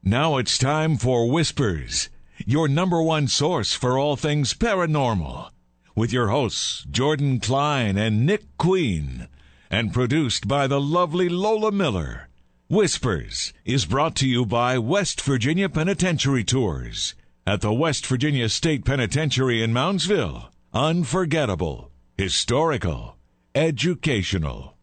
Now it's time for Whispers, your number one source for all things paranormal, with your hosts Jordan Klein and Nick Queen, and produced by the lovely Lola Miller. Whispers is brought to you by West Virginia Penitentiary Tours at the West Virginia State Penitentiary in Moundsville. Unforgettable, historical, educational.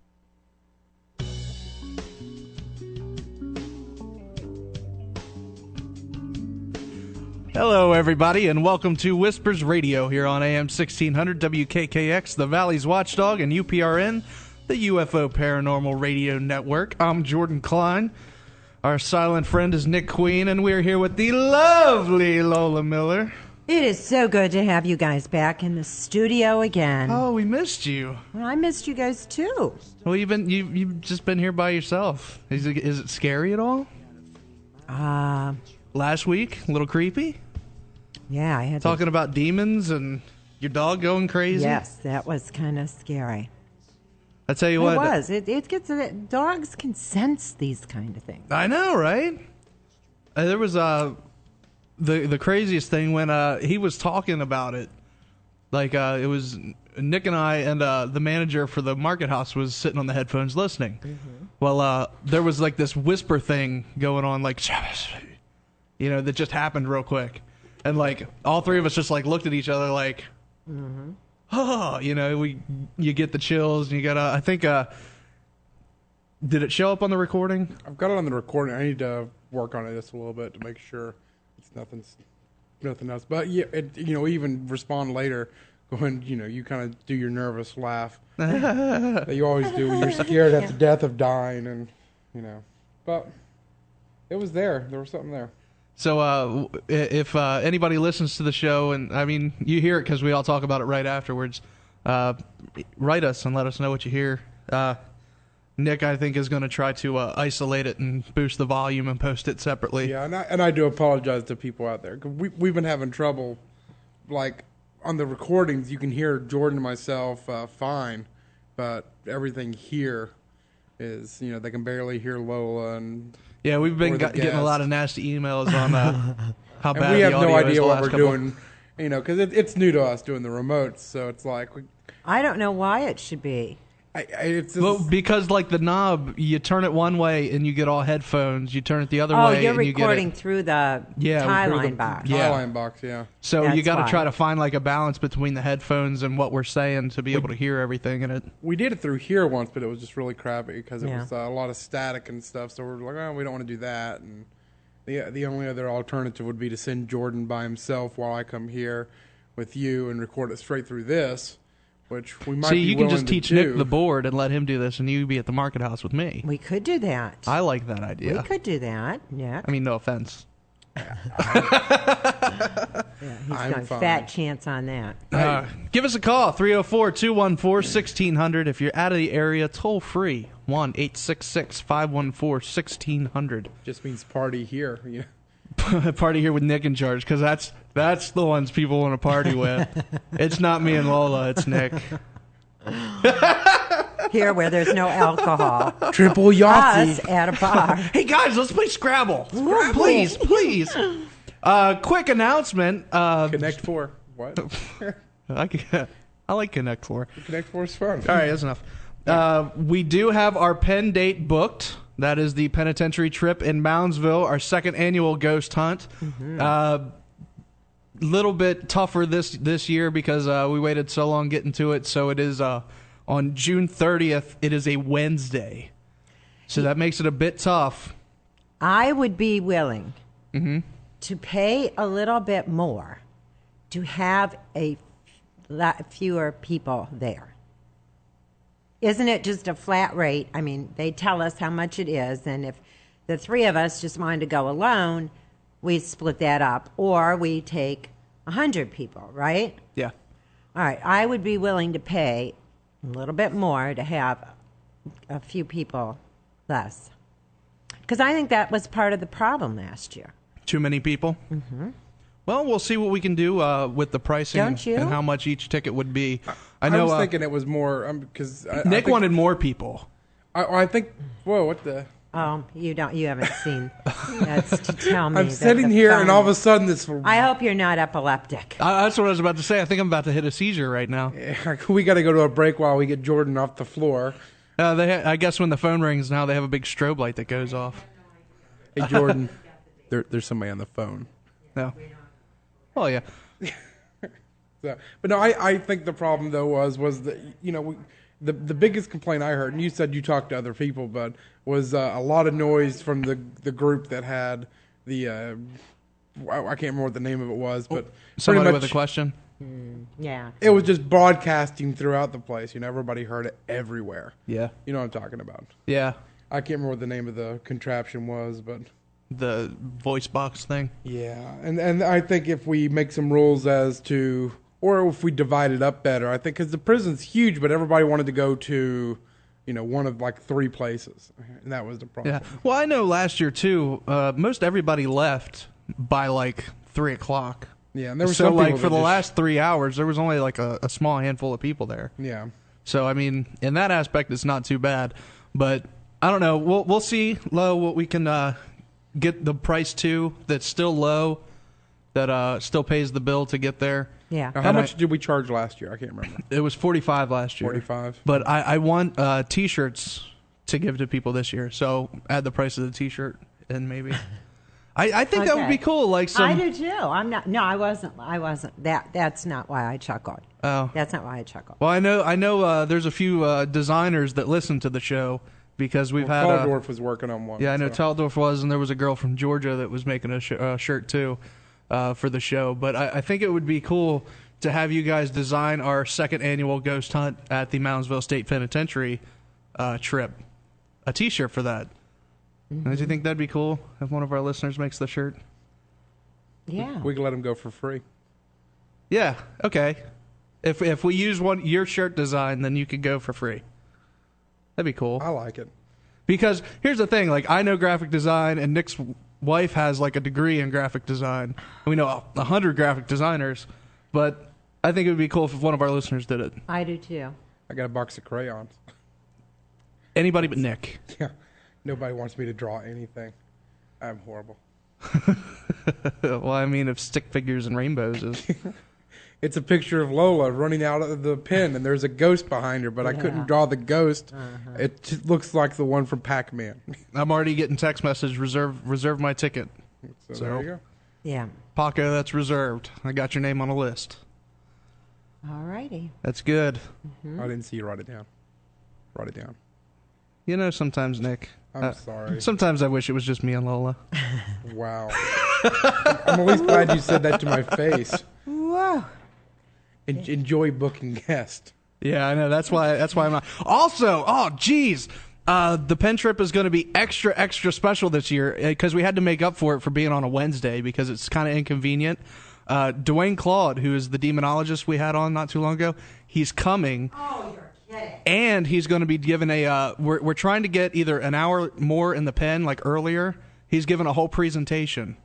Hello, everybody, and welcome to Whispers Radio here on AM 1600 WKKX, the Valley's Watchdog, and UPRN, the UFO Paranormal Radio Network. I'm Jordan Klein. Our silent friend is Nick Queen, and we're here with the lovely Lola Miller. It is so good to have you guys back in the studio again. Oh, we missed you. Well, I missed you guys too. Well, you've just been here by yourself. Is it scary at all? Last week, a little creepy. Yeah, I had talking about demons and your dog going crazy. Yes, that was kind of scary. I tell you what, it was. It gets dogs can sense these kind of things. I know, right? There was the craziest thing when he was talking about it. Like it was Nick and I and the manager for the market house was sitting on the headphones listening. Mm-hmm. Well, there was like this whisper thing going on, like that just happened real quick. And, like, all three of us just, like, looked at each other like, oh, you get the chills, and you gotta, I think, did it show up on the recording? I've got it on the recording. I need to work on it just a little bit to make sure it's nothing else. But, yeah, even respond later when, you kind of do your nervous laugh that you always do when you're scared at the death of dying, and, But it was there. There was something there. So if anybody listens to the show, and I mean, you hear it because we all talk about it right afterwards, write us and let us know what you hear. Nick, I think, is going to try to isolate it and boost the volume and post it separately. Yeah, and I do apologize to people out there. We've been having trouble, like, on the recordings, you can hear Jordan and myself fine, but everything here is, they can barely hear Lola and... Yeah, we've been getting a lot of nasty emails on how bad we have the audio no idea what we're couple. doing, because it's new to us doing the remotes, so it's like... I don't know why it should be. Because, like, the knob, you turn it one way and you get all headphones. You turn it the other way. Oh, you're and recording you get through the tie line box. Tie line box, yeah. So you got to try to find, like, a balance between the headphones and what we're saying to be able to hear everything in it. We did it through here once, but it was just really crappy because it was a lot of static and stuff. So we're like, oh, we don't want to do that. And the only other alternative would be to send Jordan by himself while I come here with you and record it straight through this. Which we might See, be you can just teach do. Nick the board and let him do this, and you be at the market house with me. We could do that. I like that idea. We could do that, yeah. I mean, no offense. He's got a fat chance on that. Give us a call, 304-214-1600. If you're out of the area, toll free, 1-866-514-1600. Just means party here, yeah. Party here with Nick in charge, because that's the ones people want to party with. It's not me and Lola, it's Nick. Here where there's no alcohol. Triple Yahtzee. Us at a bar. Hey guys, let's play Scrabble. Please. Quick announcement. Connect 4. What? I like Connect 4. Connect 4 is fun. All right, that's enough. We do have our Penn date booked. That is the penitentiary trip in Moundsville, our second annual ghost hunt. Little bit tougher this year because we waited so long getting to it. So it is on June 30th. It is a Wednesday. So that makes it a bit tough. I would be willing to pay a little bit more to have a lot fewer people there. Isn't it just a flat rate? I mean, they tell us how much it is, and if the three of us just wanted to go alone, we split that up, or we take 100 people, right? Yeah. All right, I would be willing to pay a little bit more to have a few people less. Because I think that was part of the problem last year. Too many people? Mm-hmm. Well, we'll see what we can do with the pricing and how much each ticket would be. I was thinking it was more because Nick wanted more people. I think. Whoa! What the? Oh, you haven't seen. That's to tell me. I'm that sitting the here, phone- and all of a sudden this. I hope you're not epileptic. That's what I was about to say. I think I'm about to hit a seizure right now. We got to go to a break while we get Jordan off the floor. I guess when the phone rings now, they have a big strobe light that goes off. Hey, Jordan, there's somebody on the phone. No. Oh, yeah. So, but no, I think the problem though was that the biggest complaint I heard, and you said you talked to other people, but was a lot of noise from the group that had the I can't remember what the name of it was, but Somebody pretty with much a question? Yeah. it was just broadcasting throughout the place. Everybody heard it everywhere. Yeah. You know what I'm talking about. Yeah. I can't remember what the name of the contraption was, but The voice box thing? yeah, and I think if we make some rules as to, or if we divide it up better, I think because the prison's huge, but everybody wanted to go to, one of like 3 places, and that was the problem. Yeah. Well, I know last year, too, most everybody left by like 3 o'clock. Yeah, and there were So, some people like, that for the just- last 3 hours, there was only like a small handful of people there. Yeah, So, I mean, in that aspect, it's not too bad. But I don't know. We'll see, Lo, what we can get the price to that's still low, that still pays the bill to get there. Yeah. now, how much did we charge last year? I can't remember. It was $45 last year. 45. But I want T-shirts to give to people this year. So add the price of the T-shirt and maybe. I think that would Okay. be cool. Like some. I do too. I'm not. No, I wasn't. That's not why I chuckled. Oh. That's not why I chuckled. Well, I know. There's a few designers that listen to the show because we've had. Waldorf was working on one. Yeah, I know so. Taldorf was, and there was a girl from Georgia that was making a shirt too for the show. But I think it would be cool to have you guys design our second annual ghost hunt at the Moundsville State Penitentiary trip. A T-shirt for that. Mm-hmm. Do you think that'd be cool if one of our listeners makes the shirt? Yeah. We could let them go for free. Yeah. Okay. If we use your shirt design, then you could go for free. That'd be cool. I like it. Because here's the thing, like I know graphic design, and Nick's wife has like a degree in graphic design. We know 100 graphic designers, but I think it would be cool if one of our listeners did it. I do too. I got a box of crayons. Anybody but Nick. Yeah, nobody wants me to draw anything. I'm horrible. Well, I mean, if stick figures and rainbows is. It's a picture of Lola running out of the pen, and there's a ghost behind her, but I couldn't draw the ghost. It just looks like the one from Pac-Man. I'm already getting text message, reserve my ticket. So there you go. Yeah. Paco, that's reserved. I got your name on a list. All righty. That's good. I didn't see you write it down. Write it down. You know, sometimes, Nick. I'm sorry. Sometimes I wish it was just me and Lola. Wow. I'm at least glad you said that to my face. Whoa. Enjoy booking guests. Yeah, I know. That's why I'm not. Also, oh, geez. The pen trip is going to be extra special this year because we had to make up for it for being on a Wednesday because it's kind of inconvenient. Dwayne Claude, who is the demonologist we had on not too long ago, he's coming. Oh, you're kidding. And he's going to be given we're trying to get either an hour more in the pen, like earlier. He's given a whole presentation.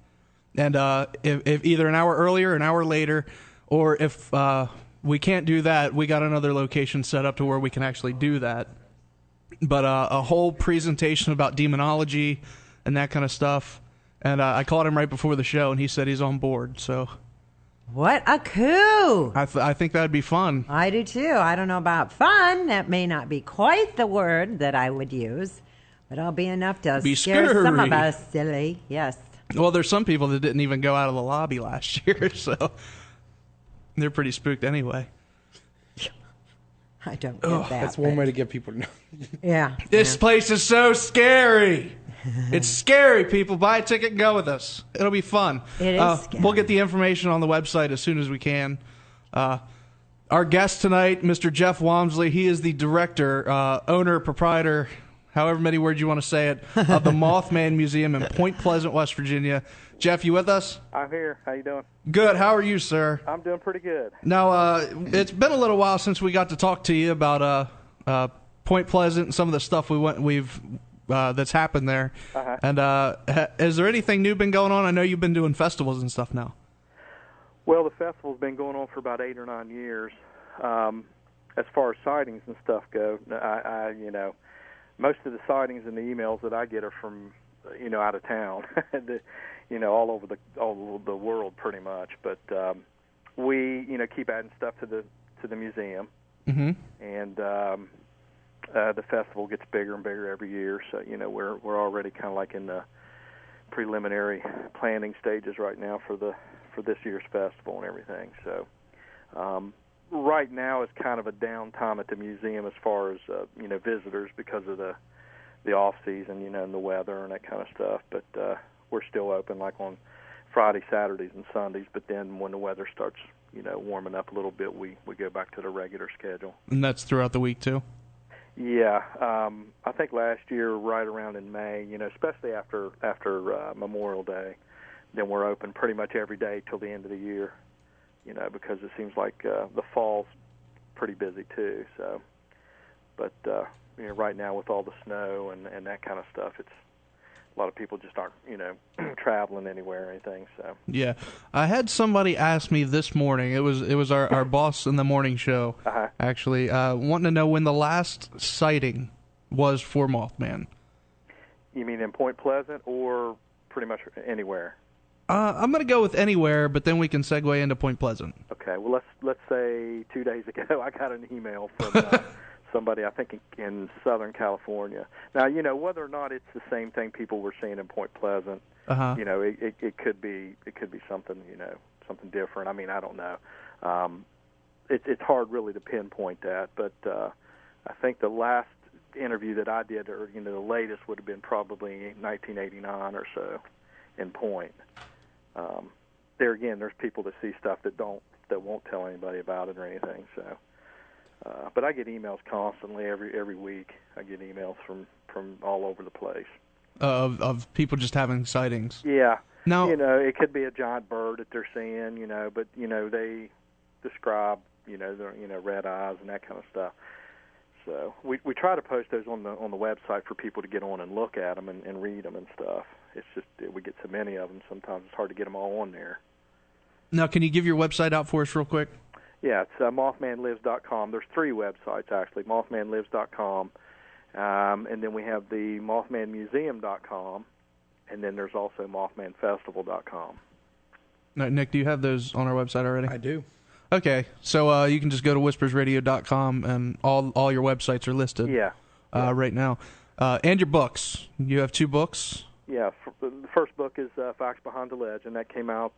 And if either an hour earlier, an hour later, or if we can't do that, we got another location set up to where we can actually do that. But a whole presentation about demonology and that kind of stuff. And I called him right before the show, and he said he's on board. So What a coup. I think that'd be fun. I do too. I don't know about fun. That may not be quite the word that I would use, but it'll be enough to Be scare some of scary. us silly. Yes. Well, there's some people that didn't even go out of the lobby last year, so they're pretty spooked anyway. I don't get that. That's one way to get people to know. Yeah. This place is so scary. It's scary, people. Buy a ticket and go with us. It'll be fun. It is scary. We'll get the information on the website as soon as we can. Our guest tonight, Mr. Jeff Walmsley, he is the director, owner, proprietor, however many words you want to say it, of the Mothman Museum in Point Pleasant, West Virginia. Jeff, you with us? I'm here. How you doing? Good. How are you, sir? I'm doing pretty good. Now, it's been a little while since we got to talk to you about Point Pleasant and some of the stuff that's happened there. Uh-huh. And is there anything new been going on? I know you've been doing festivals and stuff now. Well, the festival's been going on for about 8 or 9 years. As far as sightings and stuff go, most of the sightings and the emails that I get are from, out of town, all over the world pretty much. But we, keep adding stuff to the museum, and the festival gets bigger and bigger every year. So we're already kind of like in the preliminary planning stages right now for this year's festival and everything. So right now it's kind of a downtime at the museum as far as visitors because of the off season, and the weather and that kind of stuff. But we're still open like on Friday, Saturdays, and Sundays. But then when the weather starts, warming up a little bit, we go back to the regular schedule. And that's throughout the week too? Yeah, I think last year, right around in May, especially after Memorial Day, then we're open pretty much every day till the end of the year, because it seems like the fall's pretty busy too. So, but right now with all the snow and that kind of stuff, it's a lot of people just aren't traveling anywhere or anything. So yeah, I had somebody ask me this morning. It was our boss in the morning show actually wanting to know when the last sighting was for Mothman. You mean in Point Pleasant or pretty much anywhere? I'm going to go with anywhere, but then we can segue into Point Pleasant. Okay. Well, let's say 2 days ago I got an email from somebody I think in Southern California. Now, whether or not it's the same thing people were seeing in Point Pleasant, it could be something something different. I mean, I don't know. It's hard really to pinpoint that, but I think the last interview that I did, or the latest, would have been probably 1989 or so in Point. There again, there's people that see stuff that won't tell anybody about it or anything. So, but I get emails constantly every week. I get emails from all over the place of people just having sightings. Yeah. Now, it could be a giant bird that they're seeing. But they describe their red eyes and that kind of stuff. So we try to post those on the website for people to get on and look at them and read them and stuff. It's just we get so many of them, sometimes it's hard to get them all on there. Now, can you give your website out for us real quick? Yeah, it's mothmanlives.com. There's 3 websites, actually, mothmanlives.com, and then we have the mothmanmuseum.com, and then there's also mothmanfestival.com. Now, Nick, do you have those on our website already? I do. Okay, so you can just go to whispersradio.com, and all your websites are listed right now. And your books. You have 2 books? Yeah, the first book is Facts Behind the Ledge, and that came out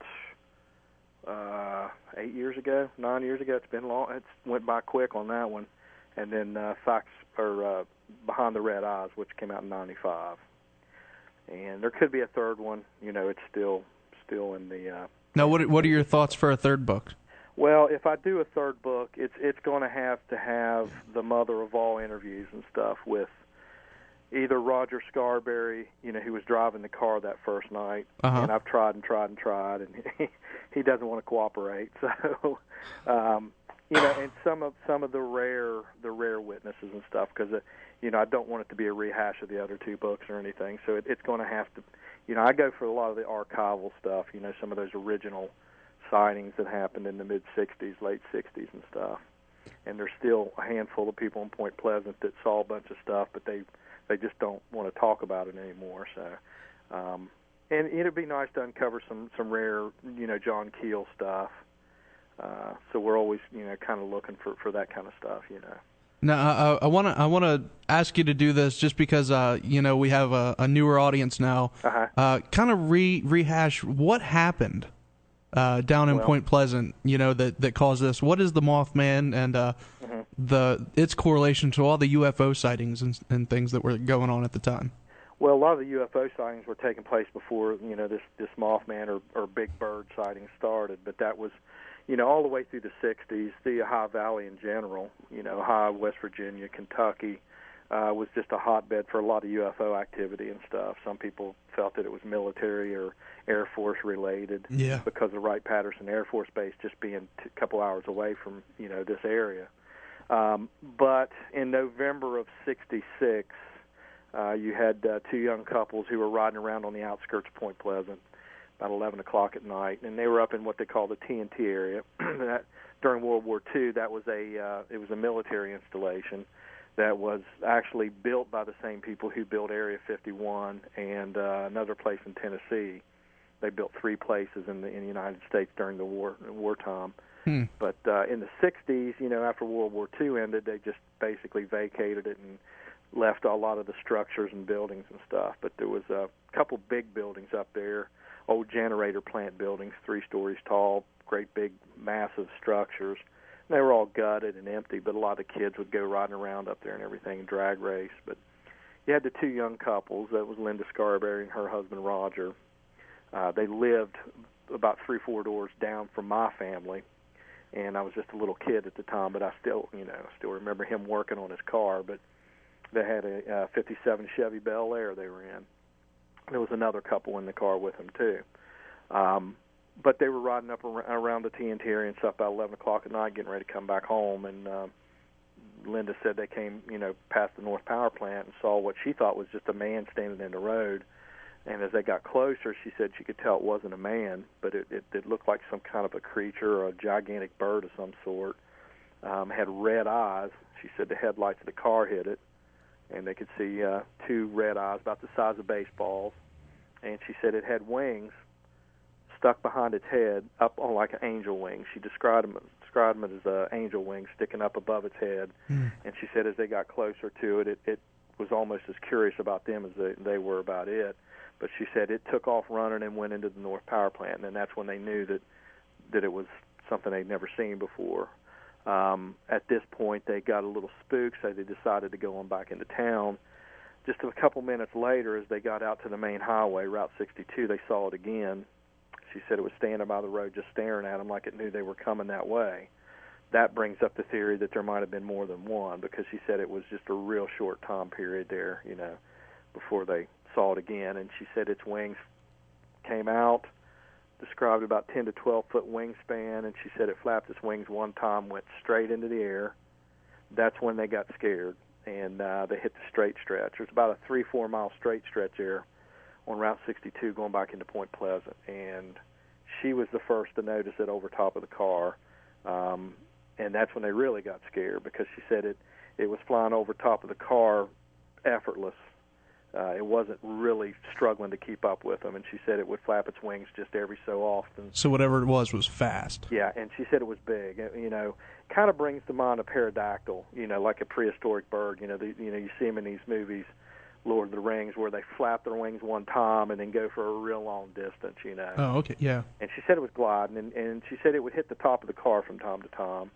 8 years ago, 9 years ago. It's been long. It went by quick on that one. And then Facts Behind the Red Eyes, which came out in '95. And there could be a third one. It's still in the. Now, what are your thoughts for a third book? Well, if I do a third book, it's going to have the mother of all interviews and stuff with either Roger Scarberry, who was driving the car that first night, and I've tried, and he doesn't want to cooperate. So, and some of the rare witnesses and stuff, because I don't want it to be a rehash of the other 2 books or anything. So it's going to have to, I go for a lot of the archival stuff. Some of those original sightings that happened in the mid-'60s, late '60s and stuff. And there's still a handful of people in Point Pleasant that saw a bunch of stuff, but they just don't want to talk about it anymore. So, and it'd be nice to uncover some rare, John Keel stuff. So we're always, kind of looking for that kind of stuff, Now, I want to ask you to do this just because, we have a newer audience now. Kind of rehash what happened down in Point Pleasant, that caused this. What is the Mothman and its correlation to all the UFO sightings and things that were going on at the time? Well, a lot of the UFO sightings were taking place before, this Mothman or Big Bird sighting started, but that was, all the way through the 60s, the Ohio Valley in general, Ohio, West Virginia, Kentucky, was just a hotbed for a lot of UFO activity and stuff. Some people felt that it was military or Air Force related because of Wright-Patterson Air Force Base just being a couple hours away from, this area. But in November of '66, you had 2 young couples who were riding around on the outskirts of Point Pleasant about 11 o'clock at night, and they were up in what they call the TNT area. That, during World War II, that was it was a military installation that was actually built by the same people who built Area 51 and another place in Tennessee. They built 3 places in the United States during the wartime. But in the 60s, after World War II ended, they just basically vacated it and left a lot of the structures and buildings and stuff. But there was a couple big buildings up there, old generator plant buildings, 3 stories tall, great big massive structures. They were all gutted and empty, but a lot of the kids would go riding around up there and everything, and drag race. But you had the 2 young couples. That was Linda Scarberry and her husband Roger. They lived about 3-4 doors down from my family, and I was just a little kid at the time, but I still remember him working on his car. But they had a 57 Chevy Bel Air they were in. There was another couple in the car with them, too. But they were riding up around the TNT area and stuff about 11 o'clock at night, getting ready to come back home. And Linda said they came, past the North Power Plant and saw what she thought was just a man standing in the road. And as they got closer, she said she could tell it wasn't a man, but it looked like some kind of a creature or a gigantic bird of some sort. Had red eyes. She said the headlights of the car hit it, and they could see 2 red eyes about the size of baseballs. And she said it had wings stuck behind its head, up on like an angel wing. She described them as angel wings sticking up above its head. And she said as they got closer to it, it was almost as curious about them as they were about it. But she said it took off running and went into the North Power Plant, and that's when they knew that it was something they'd never seen before. At this point, they got a little spooked, so they decided to go on back into town. Just a couple minutes later, as they got out to the main highway, Route 62, they saw it again. She said it was standing by the road just staring at them like it knew they were coming that way. That brings up the theory that there might have been more than one, because she said it was just a real short time period there, before they saw it again. And she said its wings came out, described about 10 to 12-foot wingspan, and she said it flapped its wings one time, went straight into the air. That's when they got scared, and they hit the straight stretch. There's about a 3-4 mile straight stretch there on Route 62 going back into Point Pleasant, and she was the first to notice it over top of the car, and that's when they really got scared, because she said it was flying over top of the car effortless. It wasn't really struggling to keep up with them, and she said it would flap its wings just every so often. So whatever it was fast. Yeah, and she said it was big. Kind of brings to mind a pterodactyl, like a prehistoric bird. You see them in these movies, Lord of the Rings, where they flap their wings one time and then go for a real long distance, Oh, okay, yeah. And she said it was gliding, and she said it would hit the top of the car from time to time.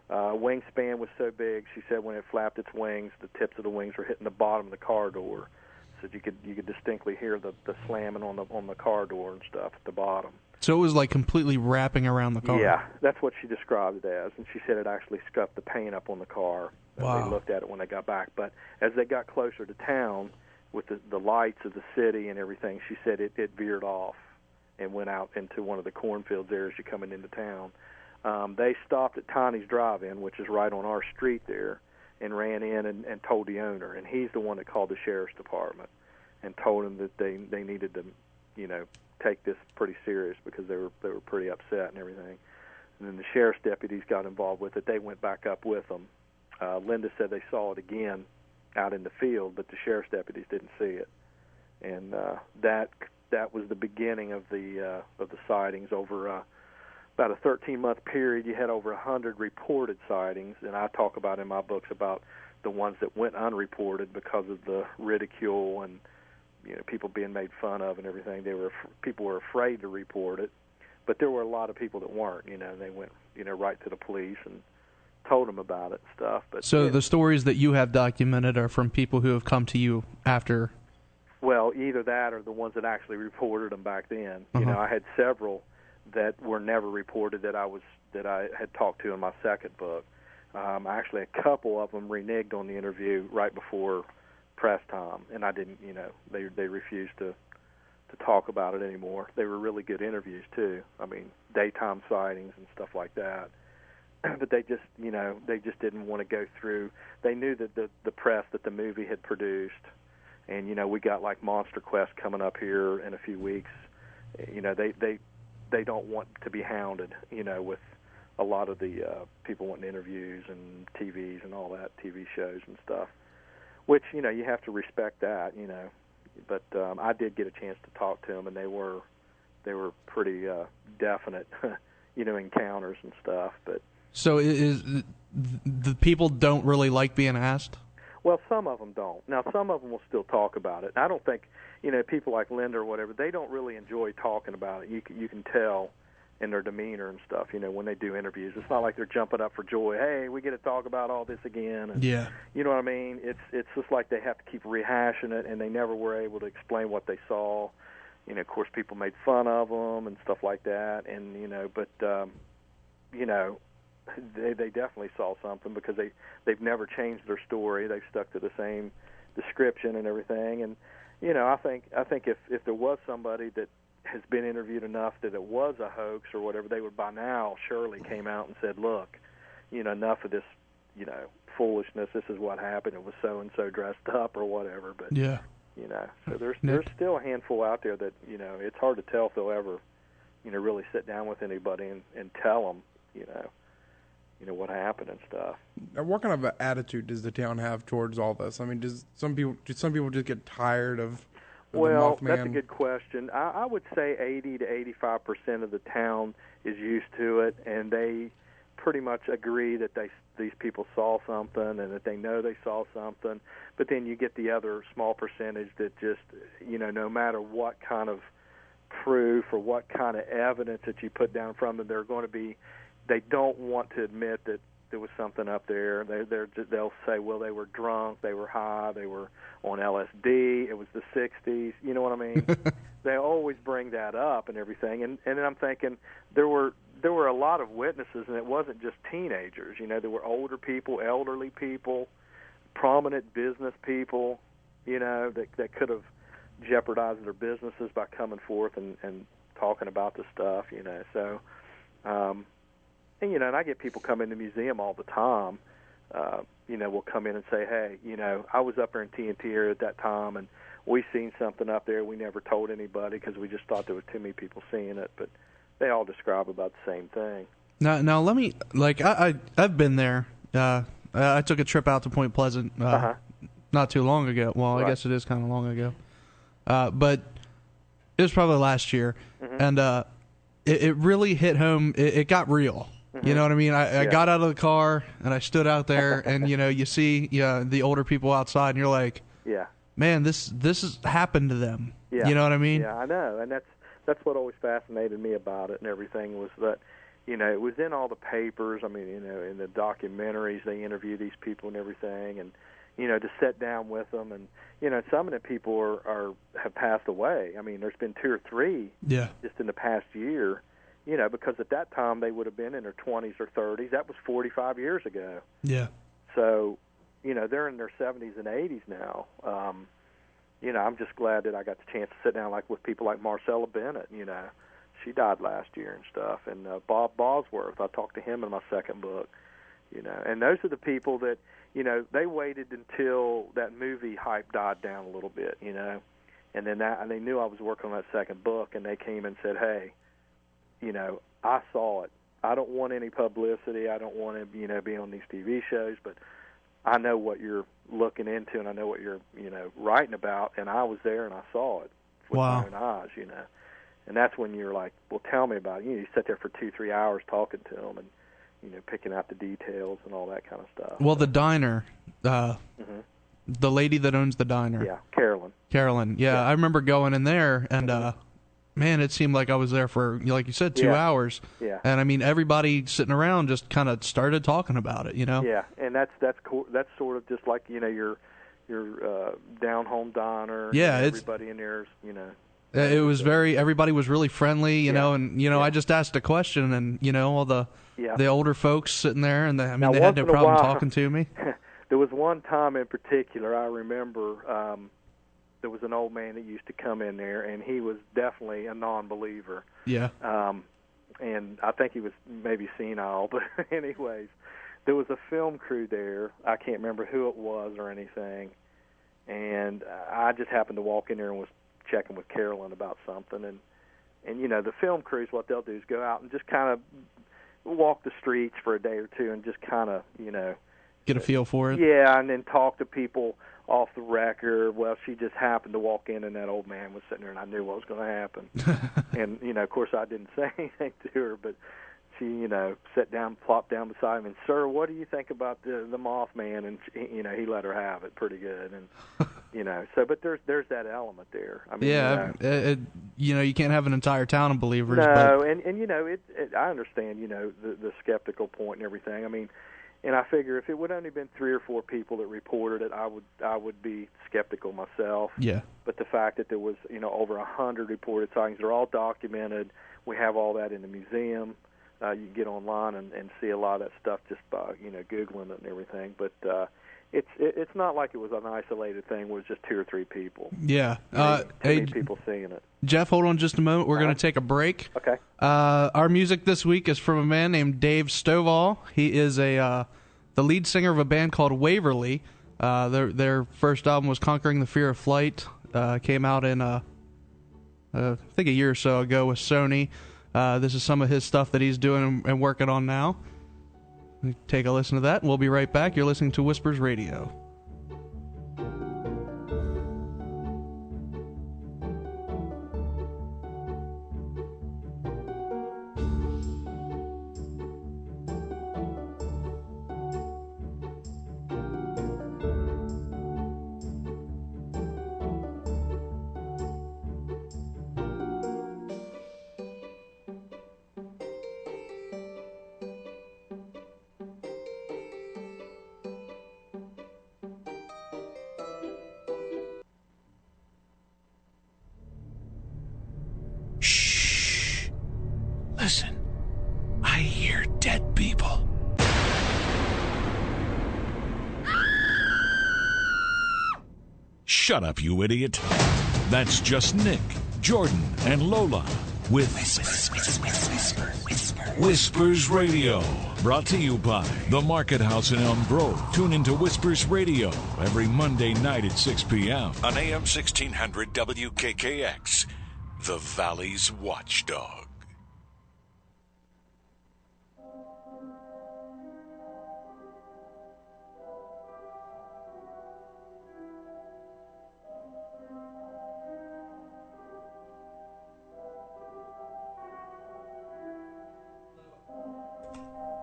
Wingspan was so big, she said when it flapped its wings, the tips of the wings were hitting the bottom of the car door. So you could distinctly hear the slamming on the car door and stuff at the bottom. So it was like completely wrapping around the car. Yeah, that's what she described it as, and she said it actually scuffed the paint up on the car. Wow. They looked at it when they got back. But as they got closer to town, with the lights of the city and everything, she said it veered off and went out into one of the cornfields there as you're coming into town. They stopped at Tiny's Drive-In, which is right on our street there, and ran in and told the owner. And he's the one that called the sheriff's department and told him that they needed to, take this pretty serious, because they were pretty upset and everything. And then the sheriff's deputies got involved with it. They went back up with them. Linda said they saw it again out in the field, but the sheriff's deputies didn't see it. And that was the beginning of the sightings. Over about a 13-month period, you had over 100 reported sightings, and I talk about in my books about the ones that went unreported because of the ridicule and people being made fun of and everything. People were afraid to report it, but there were a lot of people that weren't. They went right to the police and told them about it and stuff. But so the stories that you have documented are from people who have come to you after. Well, either that or the ones that actually reported them back then. I had several that were never reported that I had talked to in my second book. Actually, a couple of them reneged on the interview right before press time, and I didn't. They refused to talk about it anymore. They were really good interviews too. I mean, daytime sightings and stuff like that. But they just didn't want to go through. They knew that the press that the movie had produced, and we got like Monster Quest coming up here in a few weeks. They don't want to be hounded, with a lot of the people wanting interviews and TVs and all that, TV shows and stuff, which, you have to respect that, But I did get a chance to talk to them, and they were pretty definite, encounters and stuff. But so is the people don't really like being asked? Well, some of them don't. Now, some of them will still talk about it. I don't think, people like Linda or whatever, they don't really enjoy talking about it. You can tell in their demeanor and stuff, when they do interviews. It's not like they're jumping up for joy. Hey, we get to talk about all this again. And, yeah. You know what I mean? It's just like they have to keep rehashing it, and they never were able to explain what they saw. Of course, people made fun of them and stuff like that. And, they definitely saw something because they've never changed their story. They've stuck to the same description and everything. And, I think if there was somebody that has been interviewed enough that it was a hoax or whatever, they would by now surely came out and said, look, enough of this, foolishness. This is what happened. It was so-and-so dressed up or whatever. But, yeah. So there's still a handful out there that, it's hard to tell if they'll ever, really sit down with anybody and tell them, what happened and stuff. Now, what kind of attitude does the town have towards all this? I mean, do some people just get tired of Well, the Mothman? That's a good question. I would say 80 to 85% of the town is used to it, and they pretty much agree that these people saw something and that they know they saw something. But then you get the other small percentage that just, no matter what kind of proof or what kind of evidence that you put down from them, they don't want to admit that there was something up there. They'll say, well, they were drunk, they were high, they were on LSD, it was the 60s, you know what I mean? They always bring that up and everything. And then I'm thinking there were a lot of witnesses, and it wasn't just teenagers. There were older people, elderly people, prominent business people, that could have jeopardized their businesses by coming forth and talking about the stuff, So, and I get people come in the museum all the time, will come in and say, hey, I was up there in TNT area at that time, and we seen something up there. We never told anybody because we just thought there was too many people seeing it, but they all describe about the same thing. Now let me, I've been there. I took a trip out to Point Pleasant not too long ago. Well, right. I guess it is kind of long ago. But it was probably last year, and it really hit home. It got real. You know what I mean? I got out of the car, and I stood out there, and, you see the older people outside, and you're like, man, this has happened to them. Yeah. You know what I mean? Yeah, I know, and that's what always fascinated me about it and everything was that, it was in all the papers. I mean, in the documentaries, they interview these people and everything, and, to sit down with them, and, some of the people have passed away. I mean, there's been 2 or 3 just in the past year. Because at that time they would have been in their 20s or 30s. That was 45 years ago. Yeah. So, they're in their 70s and 80s now. I'm just glad that I got the chance to sit down with people like Marcella Bennett. She died last year and stuff. And Bob Bosworth, I talked to him in my second book. And those are the people that, they waited until that movie hype died down a little bit, And then and they knew I was working on that second book, and they came and said, hey, I saw it. I don't want any publicity. I don't want to, be on these TV shows, but I know what you're looking into, and I know what you're, writing about, and I was there and I saw it with my own eyes, And that's when you're like, well, tell me about it. You sit there for 2-3 hours talking to them and, picking out the details and all that kind of stuff. Well, the diner, the lady that owns the diner. Yeah, Carolyn. Carolyn, yeah. I remember going in there, and man, it seemed like I was there for, like you said, 2 hours. Yeah. And I mean, everybody sitting around just kind of started talking about it, Yeah, and that's cool. That's sort of just like your down home diner. Yeah, everybody in there's It was everybody was really friendly, you know, and I just asked a question, and all the older folks sitting there, and they had no problem talking to me. There was one time in particular I remember. There was an old man that used to come in there, and he was definitely a non-believer. Yeah. And I think he was maybe senile, but anyways, there was a film crew there. I can't remember who it was or anything, and I just happened to walk in there and was checking with Carolyn about something, and the film crews, what they'll do is go out and just kind of walk the streets for a day or two and just kind of, get a feel for it. Yeah, and then talk to people off the record. Well, she just happened to walk in, and that old man was sitting there, and I knew what was going to happen. And, of course, I didn't say anything to her, but she, sat down, plopped down beside him, and, sir, what do you think about the Mothman? And, he let her have it pretty good. And, but there's that element there. I mean, you can't have an entire town of believers. No, but... and I understand, the skeptical point and everything. I mean, and I figure if it would only been 3 or 4 people that reported it, I would be skeptical myself. Yeah. But the fact that there was, over 100 reported sightings, they're all documented. We have all that in the museum. You can get online and see a lot of that stuff just by, Googling it and everything. But it's not like it was an isolated thing where it was just 2 or 3 people. Yeah. Too many people seeing it. Jeff, hold on just a moment. We're going to take a break. Okay. Our music this week is from a man named Dave Stovall. He is the lead singer of a band called Waverly. Their first album was Conquering the Fear of Flight. Came out in, I think, a year or so ago with Sony. This is some of his stuff that he's doing and working on now. Take a listen to that, and we'll be right back. You're listening to Whispers Radio. Listen, I hear dead people. Shut up, you idiot. That's just Nick, Jordan, and Lola with Whispers Radio. Brought to you by the Market House in Elm Grove. Tune into Whispers Radio every Monday night at 6 p.m. on AM 1600 WKKX, the Valley's Watchdog.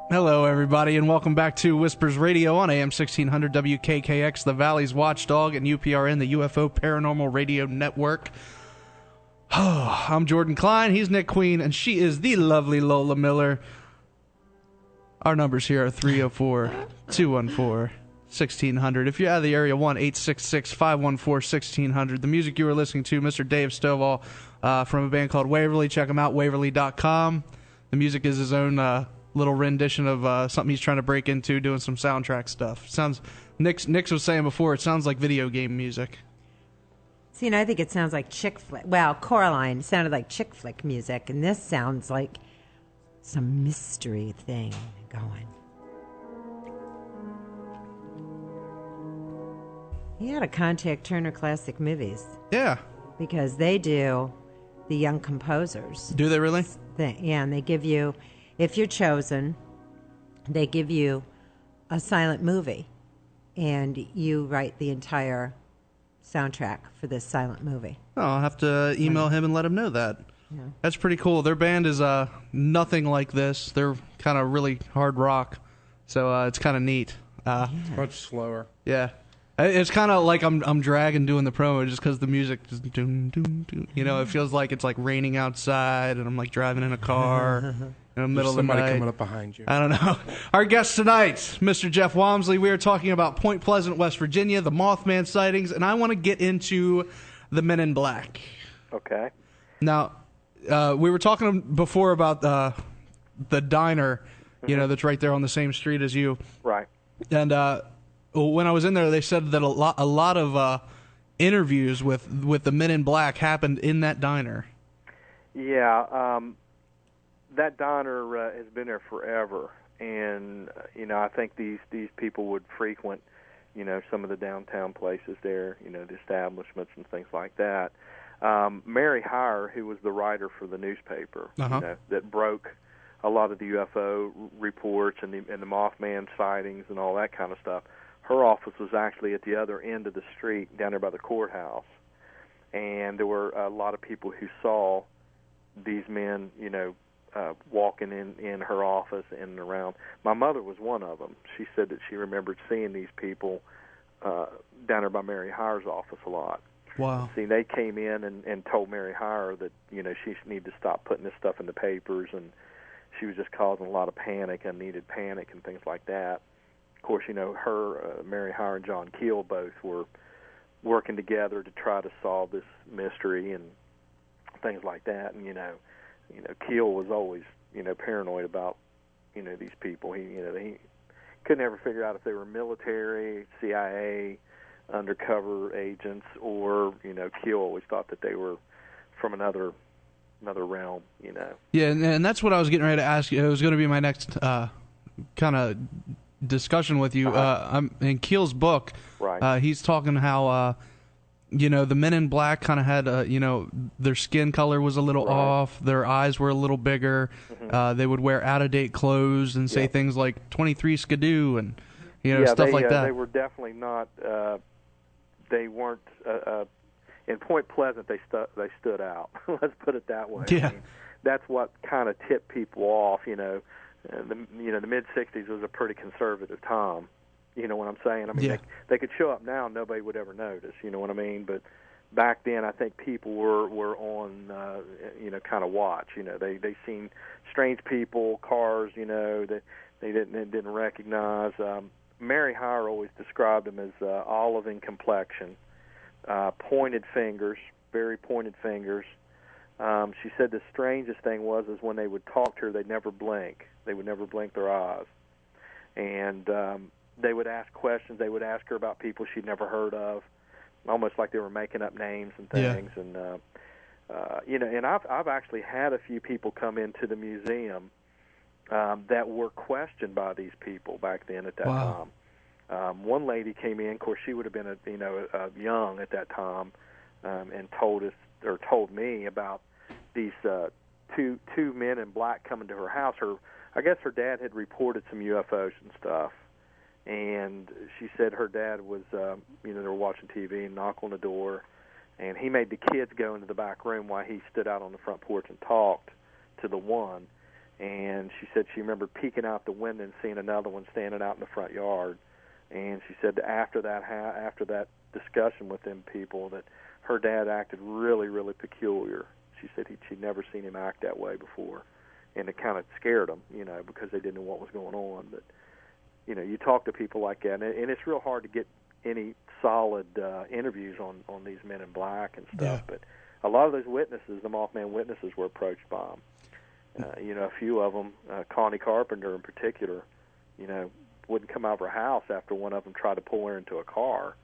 Hello, everybody, and welcome back to Whispers Radio on AM 1600 WKKX, the Valley's Watchdog, and UPRN, the UFO Paranormal Radio Network. I'm Jordan Klein, he's Nick Queen, and she is the lovely Lola Miller. Our numbers here are 304-214-1600. If you're out of the area, 1-866-514-1600. The music you were listening to, Mr. Dave Stovall, from a band called Waverly. Check him out, waverly.com. The music is his own little rendition of something he's trying to break into, doing some soundtrack stuff. Sounds Nick was saying before, it sounds like video game music. See, and I think it sounds like chick flick. Well, Coraline sounded like chick flick music, and this sounds like some mystery thing going. You got to contact Turner Classic Movies. Yeah. Because they do the young composers. Do they really? Yeah, and they give you, if you're chosen, they give you a silent movie, and you write the entire soundtrack for this silent movie. Oh, I'll have to email him and let him know that. Yeah. That's pretty cool. Their band is nothing like this. They're kind of really hard rock, so it's kind of neat. Much slower. Yeah. It's kind of like I'm dragging doing the promo just because the music just doom, doom, doom. You know, it feels like it's like raining outside, and I'm like driving in a car in the middle of the night. Somebody coming up behind you. I don't know. Our guest tonight, Mr. Jeff Walmsley. We are talking about Point Pleasant, West Virginia, the Mothman sightings, and I want to get into the Men in Black. Okay. Now, we were talking before about the diner, you know, that's right there on the same street as you. Right. And when I was in there, they said that a lot of interviews with the Men in Black happened in that diner. Yeah, that diner has been there forever, and I think these people would frequent, some of the downtown places there, the establishments and things like that. Mary Hire, who was the writer for the newspaper, that broke a lot of the UFO reports and the Mothman sightings and all that kind of stuff. Her office was actually at the other end of the street down there by the courthouse, and there were a lot of people who saw these men, walking in her office and around. My mother was one of them. She said that she remembered seeing these people down there by Mary Hires office a lot. Wow. See, they came in and told Mary Hire that, she needed to stop putting this stuff in the papers, and she was just causing a lot of panic, unneeded panic, and things like that. Of course, her, Mary Hire and John Keel both were working together to try to solve this mystery and things like that. And, Keel was always, paranoid about, these people. He couldn't ever figure out if they were military, CIA, undercover agents, or, Keel always thought that they were from another realm, Yeah, and that's what I was getting ready to ask you. It was going to be my next kind of discussion with you. In Keel's book, right. He's talking how, the men in black kind of had, their skin color was a little right. off, their eyes were a little bigger, they would wear out-of-date clothes and say things like 23 skidoo and, stuff like that. They were definitely not, they weren't, in Point Pleasant, they stood out. Let's put it that way. Yeah. I mean, that's what kind of tipped people off. The mid '60s was a pretty conservative time. You know what I'm saying? I mean, they could show up now and nobody would ever notice. You know what I mean? But back then, I think people were on kind of watch. They seen strange people, cars. That they didn't recognize. Mary Hire always described them as olive in complexion. Pointed fingers, very pointed fingers. She said the strangest thing was when they would talk to her, they'd never blink. They would never blink their eyes. And they would ask questions. They would ask her about people she'd never heard of, almost like they were making up names and things. Yeah. And and I've actually had a few people come into the museum that were questioned by these people back then at that time. One lady came in. Of course, she would have been young at that time, and told me about these two men in black coming to her house. I guess her dad had reported some UFOs and stuff, and she said her dad was they were watching TV and knocked on the door, and he made the kids go into the back room while he stood out on the front porch and talked to the one. And she said she remembered peeking out the window and seeing another one standing out in the front yard. And she said that after that discussion with them people, that her dad acted really, really peculiar. She said she'd never seen him act that way before, and it kind of scared them, because they didn't know what was going on. But you talk to people like that, and it's real hard to get any solid interviews on these men in black and stuff. Yeah. But a lot of those witnesses, the Mothman witnesses, were approached by them. A few of them, Connie Carpenter in particular, wouldn't come out of her house after one of them tried to pull her into a car.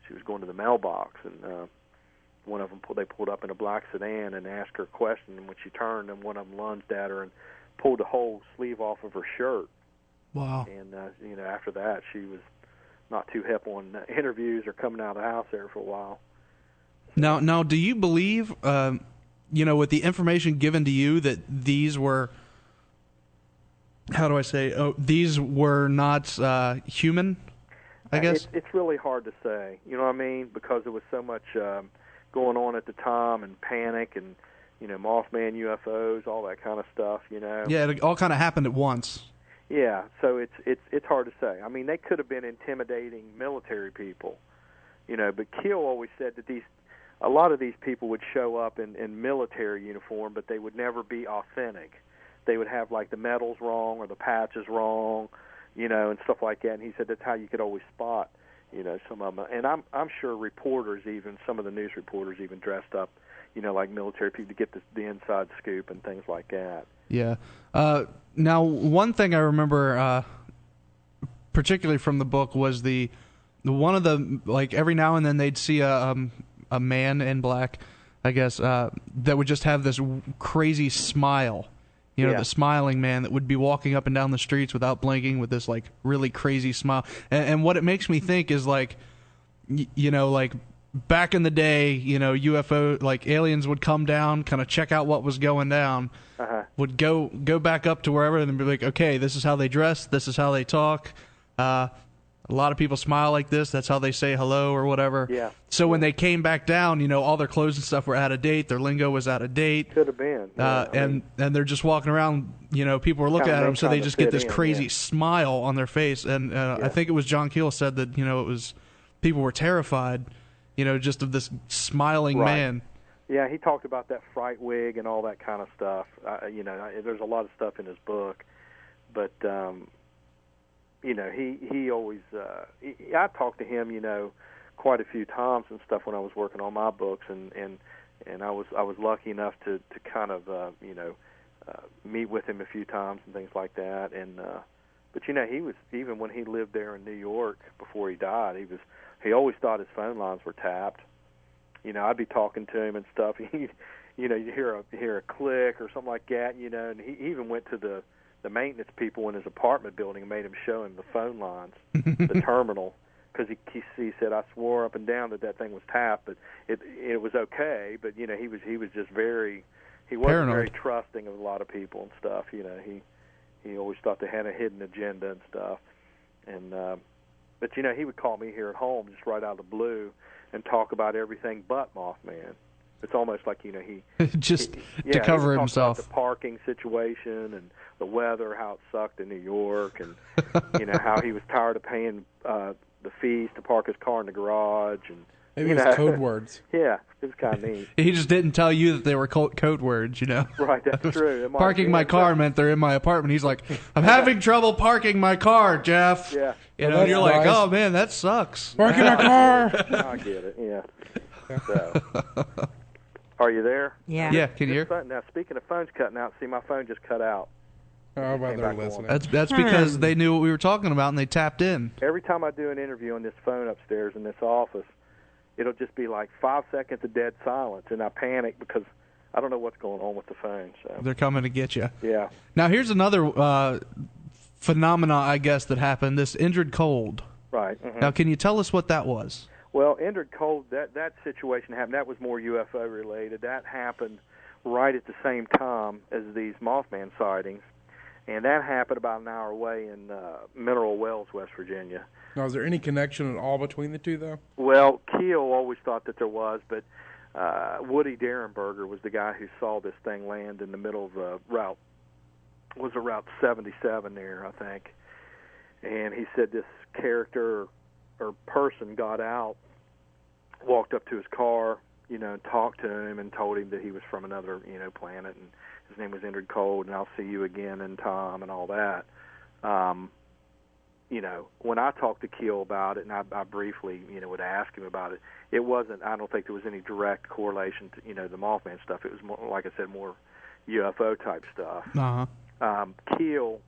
She was going to the mailbox, and one of them they pulled up in a black sedan and asked her a question. And when she turned, and one of them lunged at her and pulled the whole sleeve off of her shirt. Wow! And after that, she was not too hip on interviews or coming out of the house there for a while. Now, do you believe, with the information given to you, that these were, these were not human, I guess? It's really hard to say, you know what I mean, because there was so much going on at the time, and panic, and, Mothman, UFOs, all that kind of stuff, Yeah, it all kind of happened at once. Yeah, so it's hard to say. I mean, they could have been intimidating military people, but Keel always said that a lot of these people would show up in military uniform, but they would never be authentic. They would have, like, the medals wrong or the patches wrong, and stuff like that. And he said that's how you could always spot, some of them. And I'm sure reporters, even some of the news reporters, even dressed up, like military people to get the inside scoop and things like that. Yeah. Now, one thing I remember, particularly from the book, was the one of the, like, every now and then they'd see a man in black, I guess, that would just have this crazy smile. The smiling man that would be walking up and down the streets without blinking with this, like, really crazy smile. And what it makes me think is, like, like, back in the day, UFO, like aliens would come down, kind of check out what was going down, would go back up to wherever and be like, okay, this is how they dress, this is how they talk. A lot of people smile like this. That's how they say hello or whatever. Yeah. So when they came back down, all their clothes and stuff were out of date. Their lingo was out of date. Could have been. Yeah, and they're just walking around. People were looking at them, so they just get this crazy smile on their face. And I think it was John Keel said that it was people were terrified, just of this smiling man. Yeah, he talked about that fright wig and all that kind of stuff. There's a lot of stuff in his book, but. He always. I talked to him, quite a few times and stuff when I was working on my books, and I was lucky enough to kind of meet with him a few times and things like that. And but he was, even when he lived there in New York before he died, he always thought his phone lines were tapped. I'd be talking to him and stuff. You hear a click or something like that. And he even went to the maintenance people in his apartment building and made him show him the phone lines, the terminal, because he said, I swore up and down that thing was tapped, but it was okay. But he was just he wasn't paranoid. Very trusting of a lot of people and stuff. He always thought they had a hidden agenda and stuff. And but he would call me here at home just right out of the blue and talk about everything but Mothman. It's almost like he to cover himself. About the parking situation and the weather, how it sucked in New York, and how he was tired of paying the fees to park his car in the garage, and maybe it was code words. Yeah, it was kind of neat. He just didn't tell you that they were code words, Right, that's true. Parking my car meant they're in my apartment. He's like, I'm having trouble parking my car, Jeff. Yeah. And you're like, oh man, that sucks. Parking my car. I get it. Yeah. So. Are you there? Yeah. Yeah, can you hear? Now, speaking of phones cutting out, see, my phone just cut out. Oh, well, they're listening. That's because they knew what we were talking about and they tapped in. Every time I do an interview on this phone upstairs in this office, it'll just be like 5 seconds of dead silence, and I panic because I don't know what's going on with the phone. So they're coming to get you. Yeah. Now, here's another phenomena, I guess, that happened, this injured cold. Right. Mm-hmm. Now, can you tell us what that was? Well, injured cold, that situation happened. That was more UFO related. That happened right at the same time as these Mothman sightings, and that happened about an hour away in Mineral Wells, West Virginia. Now, is there any connection at all between the two, though? Well, Keel always thought that there was, but Woody Derenberger was the guy who saw this thing land in the middle of the route. Was a Route 77 there, I think, and he said this character or person got out, walked up to his car, and talked to him and told him that he was from another, planet, and his name was Injured Cold, and I'll see you again in time and all that. When I talked to Keel about it, and I briefly, would ask him about it, it wasn't, I don't think there was any direct correlation to, the Mothman stuff. It was more, like I said, more UFO type stuff. Uh-huh. Keel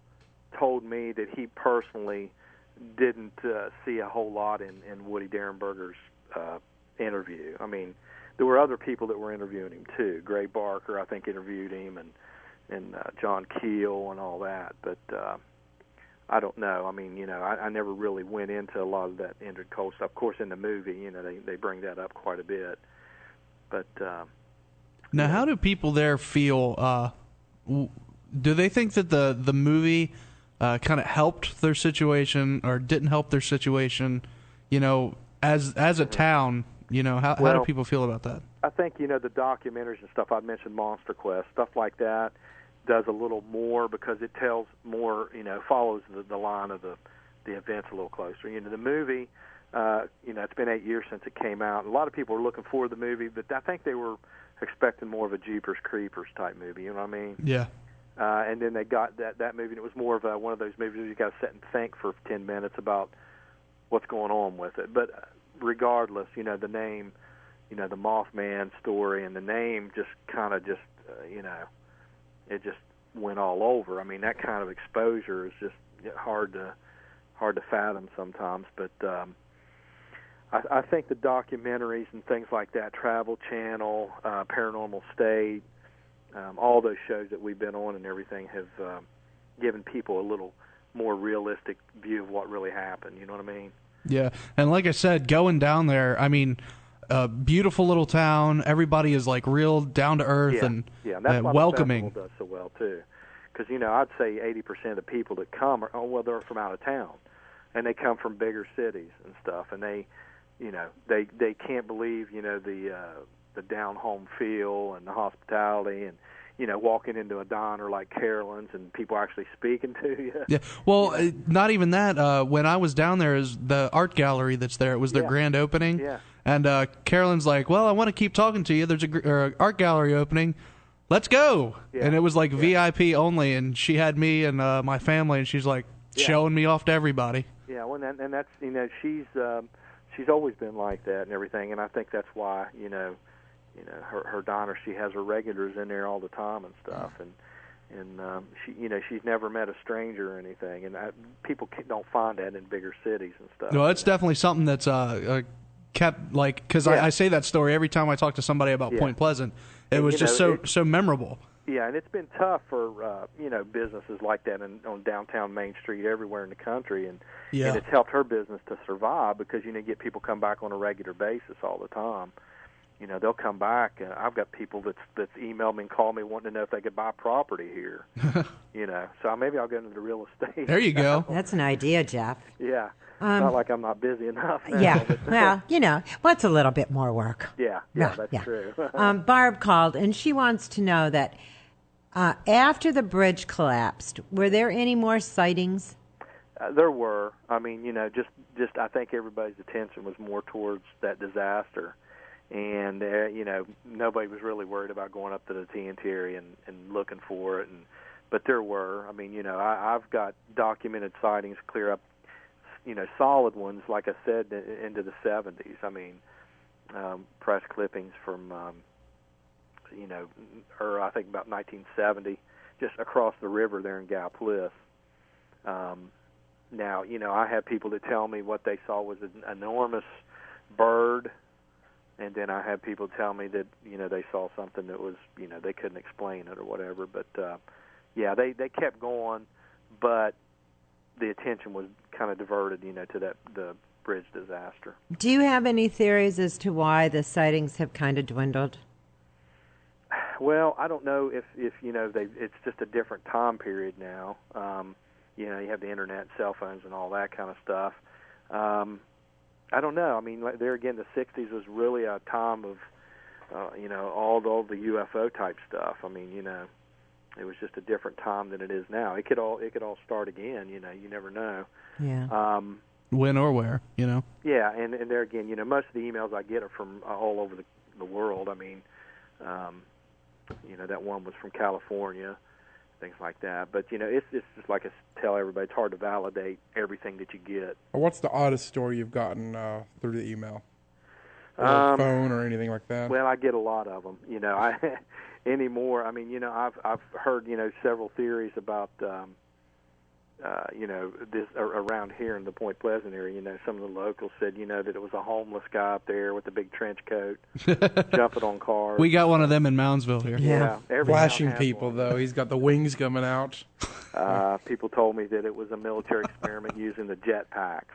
told me that he personally didn't see a whole lot in Woody Derenberger's interview. I mean, there were other people that were interviewing him too. Gray Barker, I think, interviewed him, and John Keel and all that. But I don't know. I mean, I never really went into a lot of that injured cold stuff. Of course, in the movie, they bring that up quite a bit. But now, how do people there feel? Do they think that the movie kind of helped their situation or didn't help their situation? As a town, how do people feel about that? I think, the documentaries and stuff, I'd mentioned Monster Quest, stuff like that does a little more because it tells more, follows the line of the events a little closer. The movie, it's been 8 years since it came out. A lot of people were looking forward to the movie, but I think they were expecting more of a Jeepers Creepers type movie, you know what I mean? Yeah. And then they got that movie, and it was more of one of those movies where you got to sit and think for 10 minutes about what's going on with it. But regardless, the name, the Mothman story, and the name just kind of it just went all over. I mean, that kind of exposure is just hard to fathom sometimes. But I think the documentaries and things like that, Travel Channel, Paranormal State, all those shows that we've been on and everything have given people a little more realistic view of what really happened. You know what I mean? Yeah, and like I said, going down there, I mean, beautiful little town. Everybody is like real down to earth and that's why welcoming. The festival does so well too, because I'd say 80% of the people that come are they're from out of town, and they come from bigger cities and stuff, and they can't believe the down home feel and the hospitality and walking into a diner like Carolyn's and people actually speaking to you. Yeah. Well, not even that. When I was down there, is the art gallery that's there. It was their grand opening. Yeah. And Carolyn's like, well, I want to keep talking to you. There's a art gallery opening. Let's go. Yeah. And it was like VIP only, and she had me and my family, and she's like showing me off to everybody. Yeah. Well, and that's she's always been like that and everything, and I think that's why her diner, she has her regulars in there all the time and stuff, and she's never met a stranger or anything, and people don't find that in bigger cities and stuff. No, it's definitely something that's kept, like, because I say that story every time I talk to somebody about Point Pleasant. It was just so memorable. Yeah, and it's been tough for businesses like that on downtown Main Street everywhere in the country, and it's helped her business to survive because get people come back on a regular basis all the time. They'll come back. I've got people that's emailed me and called me wanting to know if they could buy property here. So maybe I'll get into the real estate. There you go. That's an idea, Jeff. Yeah. Not like I'm not busy enough now. Yeah. Well, it's a little bit more work. Yeah, that's true. Barb called, and she wants to know that after the bridge collapsed, were there any more sightings? There were. I mean, just I think everybody's attention was more towards that disaster. And, nobody was really worried about going up to the TNT area and looking for it. But there were. I mean, I've got documented sightings clear up, solid ones, like I said, into the 70s. I mean, press clippings from, or I think about 1970, just across the river there in Gallipolis. Now, I have people that tell me what they saw was an enormous bird. And then I had people tell me that, they saw something that was, they couldn't explain it or whatever. But, they kept going, but the attention was kind of diverted, to the bridge disaster. Do you have any theories as to why the sightings have kind of dwindled? Well, I don't know if it's just a different time period now. You have the internet, cell phones, and all that kind of stuff. I don't know. I mean, there again, the 60s was really a time of, all the UFO type stuff. I mean, it was just a different time than it is now. It could all start again. You never know. Yeah. When or where, Yeah, and there again, most of the emails I get are from all over the world. I mean, that one was from California, things like that. But it's just like I tell everybody, it's hard to validate everything that you get. What's the oddest story you've gotten through the email, or phone, or anything like that? Well, I get a lot of them. Anymore. I mean, I've heard several theories about this around here in the Point Pleasant area. Some of the locals said that it was a homeless guy up there with a big trench coat jumping on cars. We got one of them in Moundsville here. Yeah, flashing people though. He's got the wings coming out. People told me that it was a military experiment using the jet packs,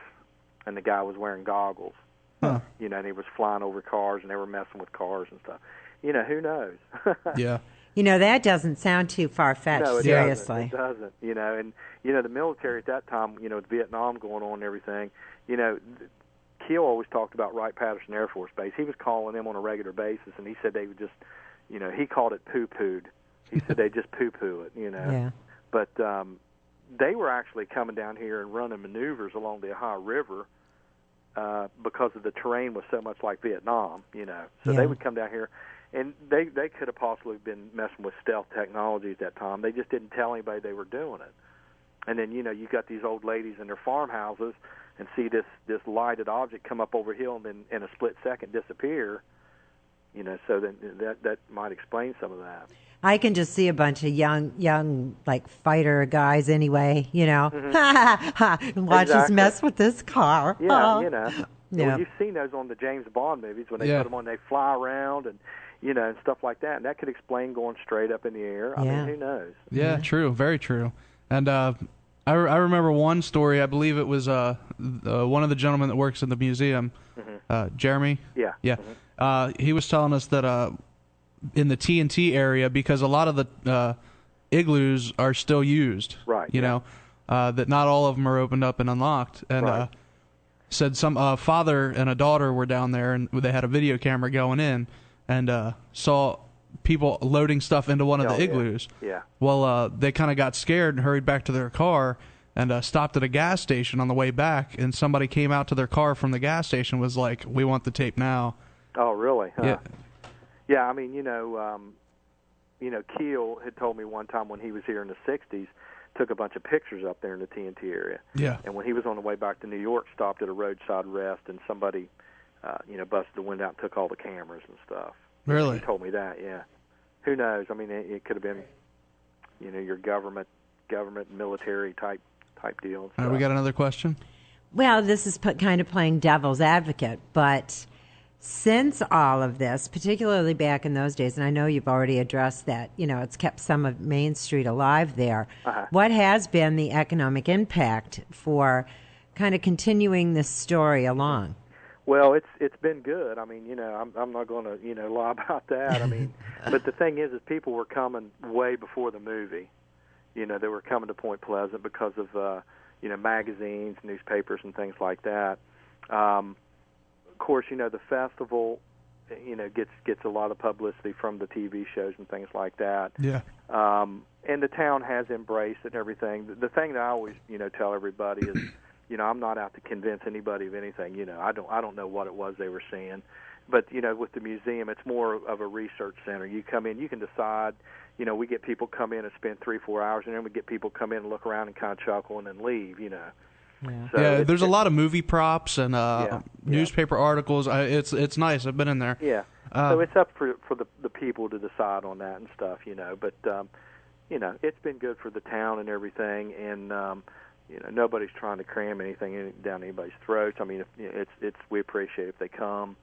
and the guy was wearing goggles. Huh. And he was flying over cars, and they were messing with cars and stuff. Who knows? Yeah. That doesn't sound too far-fetched, no, seriously. It doesn't. And, the military at that time, with Vietnam going on and everything, Keel always talked about Wright-Patterson Air Force Base. He was calling them on a regular basis, and he said they would just, he called it poo-pooed. He said they just poo-poo it, Yeah. But they were actually coming down here and running maneuvers along the Ohio River because of the terrain was so much like Vietnam, So they would come down here. And they could have possibly been messing with stealth technology at that time. They just didn't tell anybody they were doing it. And then, you got these old ladies in their farmhouses and see this lighted object come up over hill and then in a split second disappear. So then that might explain some of that. I can just see a bunch of young like fighter guys anyway, Mm-hmm. Watch us mess with this car. Yeah, Yeah. Well, you've seen those on the James Bond movies when they put them on, they fly around and and stuff like that. And that could explain going straight up in the air. I mean, who knows? Yeah, true. Very true. And I remember one story. I believe it was one of the gentlemen that works in the museum. Jeremy. Yeah. Yeah. He was telling us that in the TNT area, because a lot of the igloos are still used. Right. You know, that not all of them are opened up and unlocked. And Right. said some father and a daughter were down there, and they had a video camera going in, and saw people loading stuff into one of the igloos. Yeah. Well, they kind of got scared and hurried back to their car and stopped at a gas station on the way back, and somebody came out to their car from the gas station, was like, "We want the tape now." Oh, really? Huh? Yeah. Yeah, I mean, Keel had told me one time when he was here in the 60s, took a bunch of pictures up there in the TNT area. Yeah. And when he was on the way back to New York, stopped at a roadside rest, and somebody, busted the window out and took all the cameras and stuff. Really? He told me that, yeah. Who knows? I mean, it could have been, your government, military type deal. All right, we got another question? Well, this is kind of playing devil's advocate, but since all of this, particularly back in those days, and I know you've already addressed that, it's kept some of Main Street alive there. What has been the economic impact for kind of continuing this story along? Well, it's been good. I mean, I'm not going to, lie about that. I mean, but the thing is people were coming way before the movie. They were coming to Point Pleasant because of, magazines, newspapers, and things like that. Of course, the festival, gets a lot of publicity from the TV shows and things like that. Yeah. And the town has embraced it and everything. The thing that I always, tell everybody is, I'm not out to convince anybody of anything. I don't know what it was they were seeing, but with the museum, it's more of a research center. You come in, you can decide. We get people come in and spend 3-4 hours, and then we get people come in and look around and kind of chuckle and then leave. Yeah. So there's a lot of movie props and newspaper articles. It's nice. I've been in there. Yeah. So it's up for the people to decide on that and stuff. But it's been good for the town and everything, and nobody's trying to cram anything down anybody's throats. I mean, we appreciate if they come,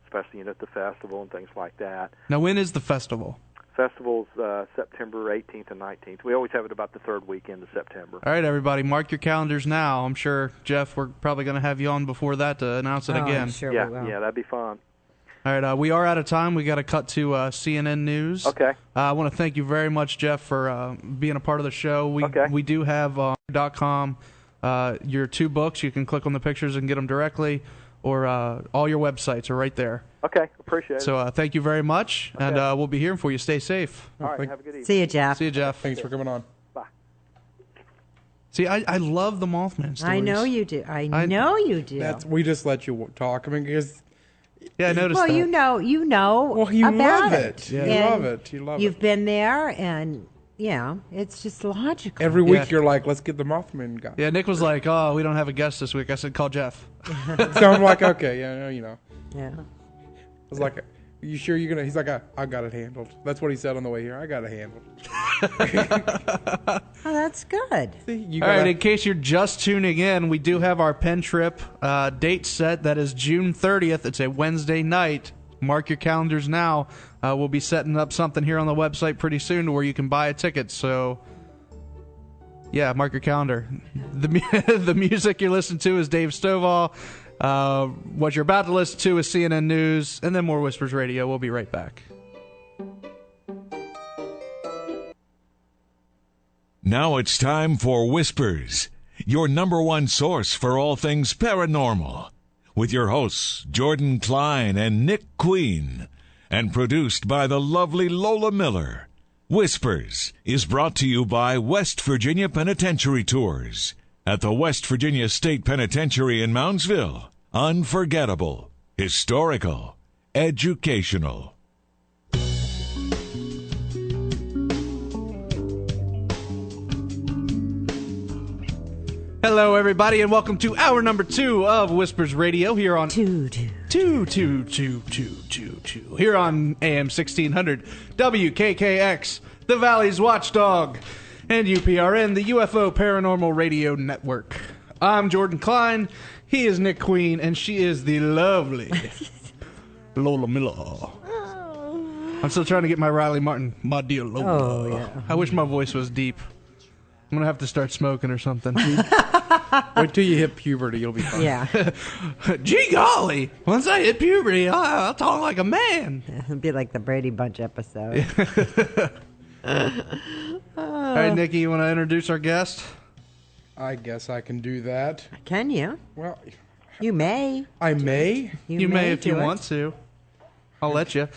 especially at the festival and things like that. Now, when is the festival? Festival's September 18th and 19th. We always have it about the third weekend of September. All right, everybody, mark your calendars now. I'm sure, Jeff, we're probably going to have you on before that to announce it again. I'm sure we will. Yeah, that'd be fun. All right, we are out of time. We got to cut to CNN News. Okay. I want to thank you very much, Jeff, for being a part of the show. We do have .com your 2 books. You can click on the pictures and get them directly, or all your websites are right there. Okay, appreciate it. So thank you very much, and we'll be here for you. Stay safe. All right, have a good evening. See you, Jeff. See you, Jeff. Thanks for coming on. Bye. See, I love the Mothman stories. I know you do. I know you do. We just let you talk. I mean, because yeah, I noticed well, that. you know well, you about love it. You And love it. You love You've it. been there, and it's just logical. Every week you're like, let's get the Mothman guy. Yeah, Nick was like, "Oh, we don't have a guest this week." I said, "Call Jeff." So I'm like, okay, yeah, Yeah. I was like, you sure you're gonna? He's like, I got it handled. That's what he said on the way here. I got it handled. Oh, that's good. See, All right, in case you're just tuning in, we do have our pen trip date set. That is June 30th. It's a Wednesday night. Mark your calendars now. We'll be setting up something here on the website pretty soon to where you can buy a ticket. So, yeah, mark your calendar. The music you're listening to is Dave Stovall. What you're about to listen to is CNN News, and then more Whispers Radio. We'll be right back. Now it's time for Whispers, your number one source for all things paranormal, with your hosts, Jordan Klein and Nick Queen, and produced by the lovely Lola Miller. Whispers is brought to you by West Virginia Penitentiary Tours. At the West Virginia State Penitentiary in Moundsville. Unforgettable, historical, educational. Hello, everybody, and welcome to hour number 2 of Whispers Radio here on Two. Here on AM 1600 WKKX, the Valley's Watchdog, and UPRN, the UFO Paranormal Radio Network. I'm Jordan Klein. He is Nick Queen, and she is the lovely Lola Miller. I'm still trying to get my Riley Martin, my dear Lola. Oh, yeah. I wish my voice was deep. I'm going to have to start smoking or something. Wait till you hit puberty, you'll be fine. Yeah. Gee golly, once I hit puberty, I'll talk like a man. It'd be like the Brady Bunch episode. All right, Nikki, you want to introduce our guest? I guess I can do that. Can you? Well, You may. I may. You may if you do it. want to. I'll let you.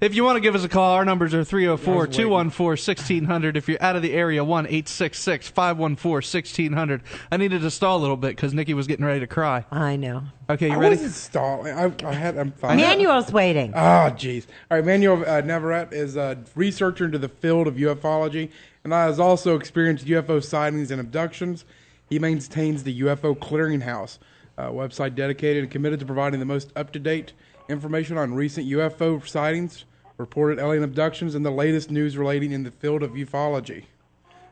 If you want to give us a call, our numbers are 304-214-1600. If you're out of the area, 1-866-514-1600. I needed to stall a little bit because Nikki was getting ready to cry. I know. Okay, you I ready? wasn't stalling. I'm fine. Manuel's waiting. Oh, jeez. All right, Manuel Navarrete is a researcher into the field of ufology and has also experienced UFO sightings and abductions. He maintains the UFO Clearinghouse, a website dedicated and committed to providing the most up-to-date information on recent UFO sightings, reported alien abductions, and the latest news relating in the field of ufology.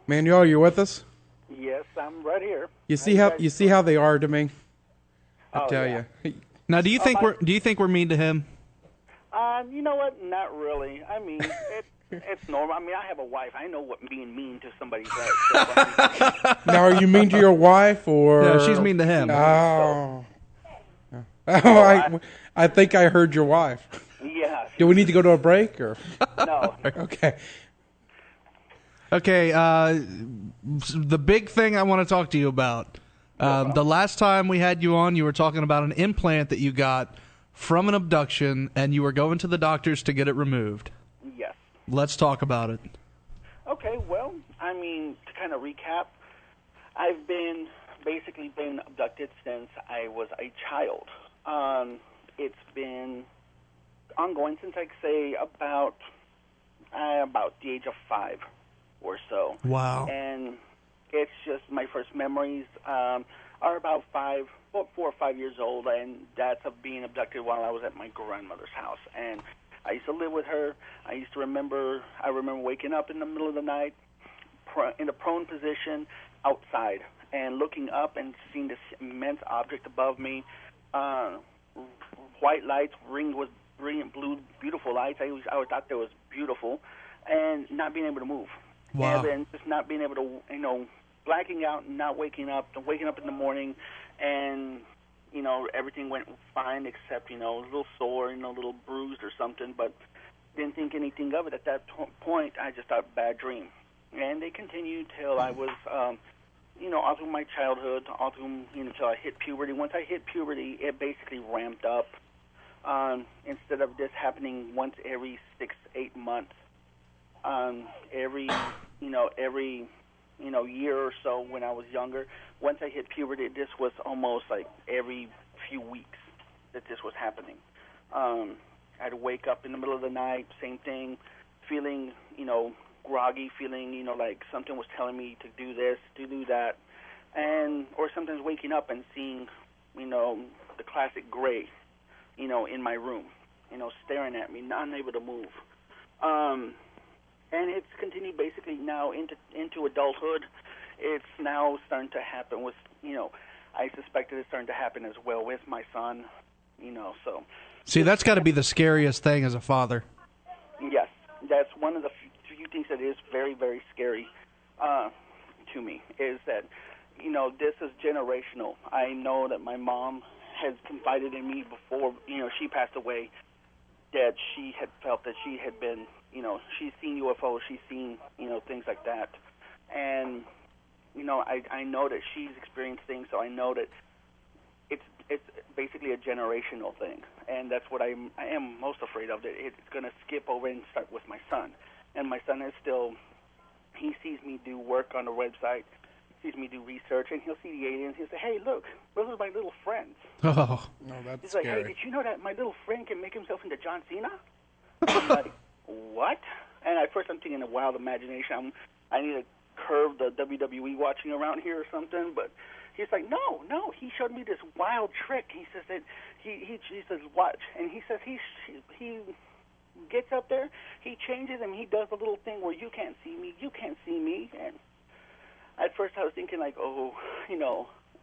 Manuel, are you with us? Yes, I'm right here. You see how they are to me? I tell yeah. you. Now, do you think we're mean to him? You know what? Not really. I mean, it's normal. I mean, I have a wife. I know what being mean to somebody's like. So, Now, are you mean to your wife or? No, she's mean to him. Oh. Oh, I think I heard your wife. yeah. Do we need to go to a break or? No. Okay. Okay, the big thing I want to talk to you about. The last time we had you on, you were talking about an implant that you got from an abduction, and you were going to the doctors to get it removed. Yes. Let's talk about it. Okay. Well, I mean, to kind of recap, I've basically been abducted since I was a child. It's been ongoing since I'd say about the age of 5 or so. Wow. And it's just my first memories are about 4 or 5 years old, and that's of being abducted while I was at my grandmother's house. And I used to live with her. I remember waking up in the middle of the night in a prone position outside and looking up and seeing this immense object above me. White lights ringed with brilliant blue, beautiful lights. I thought that was beautiful, and not being able to move. Wow. And then just not being able to, blacking out and not waking up in the morning, and, everything went fine except, a little sore, a little bruised or something, but didn't think anything of it. At that point, I just thought, bad dream. And they continued till I was, all through my childhood, all through, till I hit puberty. Once I hit puberty, it basically ramped up. Instead of this happening once every 6-8 months, every year or so when I was younger. Once I hit puberty, this was almost like every few weeks that this was happening. I'd wake up in the middle of the night, same thing, feeling, groggy, feeling, like something was telling me to do this, to do that, or sometimes waking up and seeing, the classic gray, in my room, staring at me, not able to move. And it's continued basically now into adulthood. It's now starting to happen with, I suspect it's starting to happen as well with my son, so. See, that's got to be the scariest thing as a father. Yes, that's one of the few things that is very, very scary to me, is that, this is generational. I know that my mom has confided in me before, she passed away, that she had felt that she had been, she's seen UFOs, she's seen, things like that. And, I know that she's experienced things, so I know that it's basically a generational thing. And that's what I am most afraid of, that it's going to skip over and start with my son. And my son is still, he sees me do work on the website, sees me do research, and he'll see the aliens. He'll say, hey, look, those are my little friends. Oh. No, that's He's like, scary. hey, did you know that my little friend can make himself into John Cena? I'm like, what? And at first I'm thinking a wild imagination. I need to curve the WWE watching around here or something. But he's like, no. He showed me this wild trick. He says that he says, watch. And he says he gets up there, he changes, and he does a little thing where you can't see me. And at first I was thinking like, oh,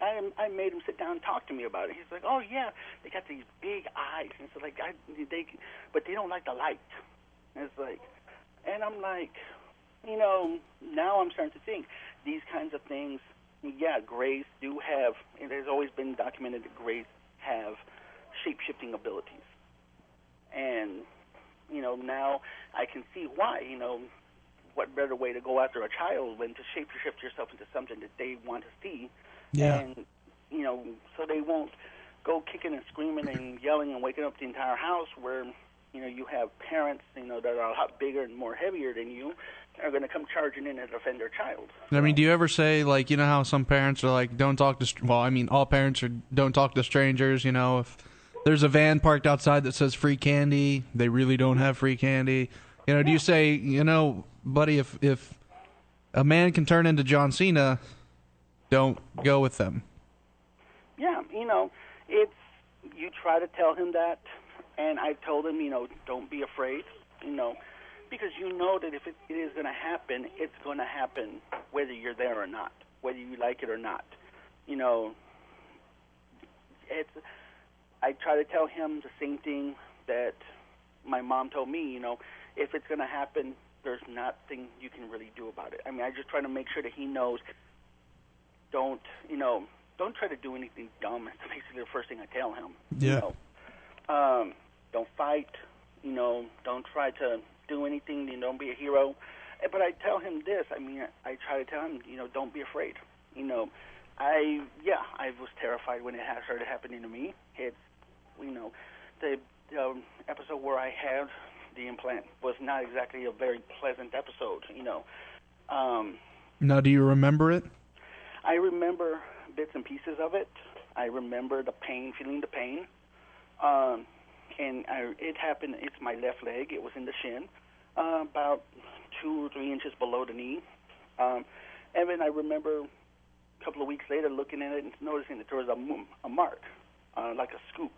I made him sit down and talk to me about it. He's like, oh yeah, they got these big eyes, and so like but they don't like the light. And it's like, and I'm like, now I'm starting to think these kinds of things, yeah, Greys do have, it has always been documented that Greys have shape-shifting abilities. And, now I can see why, what better way to go after a child than to shape-shift yourself into something that they want to see. Yeah. And, so they won't go kicking and screaming and yelling and waking up the entire house where, you have parents, that are a lot bigger and more heavier than you are going to come charging in and defend their child. I mean, do you ever say, like, how some parents are like, don't talk to, all parents are don't talk to strangers, if there's a van parked outside that says free candy, they really don't have free candy. Do you say, buddy, if a man can turn into John Cena, don't go with them? Yeah, it's, you try to tell him that, and I told him, don't be afraid, because that if it is going to happen, it's going to happen whether you're there or not, whether you like it or not. I try to tell him the same thing that my mom told me, if it's going to happen, there's nothing you can really do about it. I mean, I just try to make sure that he knows, don't try to do anything dumb. That's basically the first thing I tell him. Yeah. Don't fight, don't try to do anything, don't be a hero. But I tell him this, I try to tell him, don't be afraid. I was terrified when it started happening to me. It's, the episode where I had the implant was not exactly a very pleasant episode, Now, do you remember it? I remember bits and pieces of it. I remember the pain, feeling the pain. It happened, it's my left leg. It was in the shin, about 2 or 3 inches below the knee. And then I remember a couple of weeks later looking at it and noticing that there was a mark, like a scoop,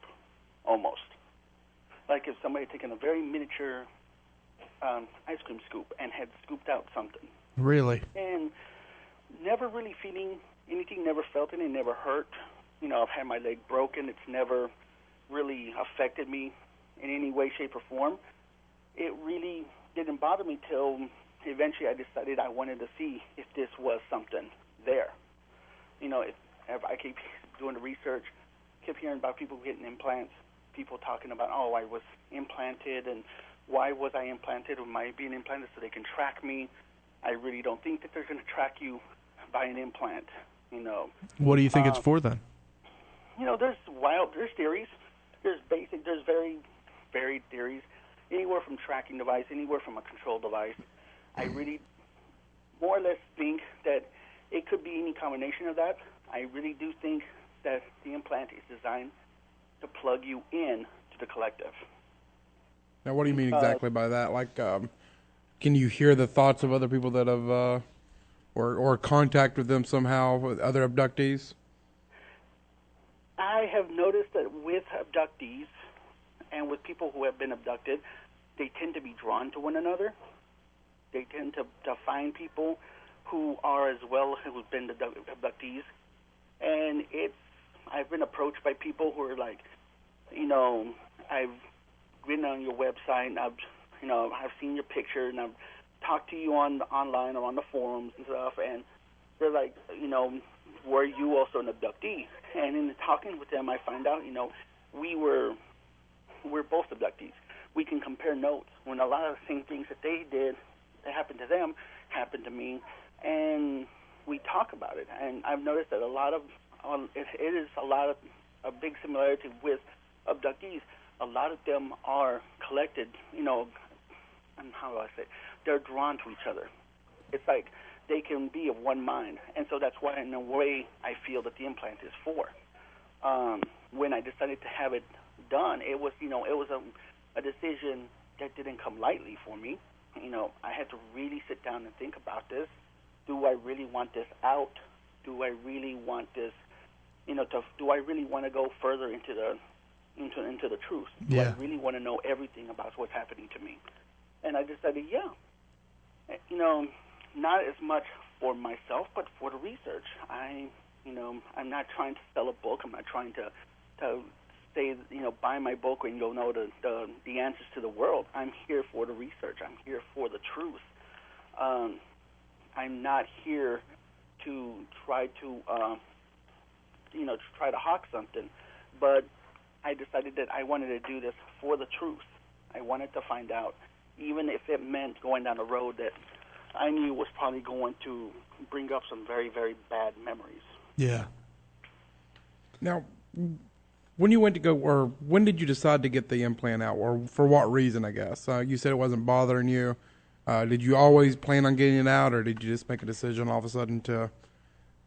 almost. Like if somebody had taken a very miniature ice cream scoop and had scooped out something. Really? And never really feeling anything, never felt anything, never hurt. I've had my leg broken. It's never really affected me in any way, shape, or form. It really didn't bother me till eventually I decided I wanted to see if this was something there. If I keep doing the research, kept hearing about people getting implants, people talking about, I was implanted, and why was I implanted? Am I being implanted so they can track me? I really don't think that they're going to track you by an implant. What do you think it's for then? There's theories. There's very varied theories. Anywhere from tracking device, anywhere from a control device. I really more or less think that it could be any combination of that. I really do think that the implant is designed to plug you in to the collective. Now, what do you mean exactly by that? Like, can you hear the thoughts of other people that have, or contact with them somehow, with other abductees? I have noticed that with abductees and with people who have been abducted, they tend to be drawn to one another. They tend to find people who are as well who've been abductees. And I've been approached by people who are like, I've been on your website and I've seen your picture and I've talked to you online or on the forums and stuff, and they're like, were you also an abductee? And in talking with them, I find out, we're both abductees. We can compare notes when a lot of the same things that they did that happened to them happened to me, and we talk about it. And I've noticed that it is a big similarity with abductees. A lot of them are collected, and how do I say? They're drawn to each other. It's like they can be of one mind, and so that's why, in a way, I feel that the implant is for. When I decided to have it done, it was a decision that didn't come lightly for me. I had to really sit down and think about this. Do I really want this out? Do I really want this? Do I really want to go further into the truth? Do Yeah. I really want to know everything about what's happening to me? And I decided, not as much for myself, but for the research. I'm not trying to sell a book. I'm not trying to say, buy my book and you'll know the answers to the world. I'm here for the research. I'm here for the truth. I'm not here to try to hawk something, but I decided that I wanted to do this for the truth. I wanted to find out, even if it meant going down a road that I knew was probably going to bring up some very, very bad memories. Yeah. Now, when you went to go, or when did you decide to get the implant out, or for what reason, I guess? You said it wasn't bothering you. Did you always plan on getting it out, or did you just make a decision all of a sudden to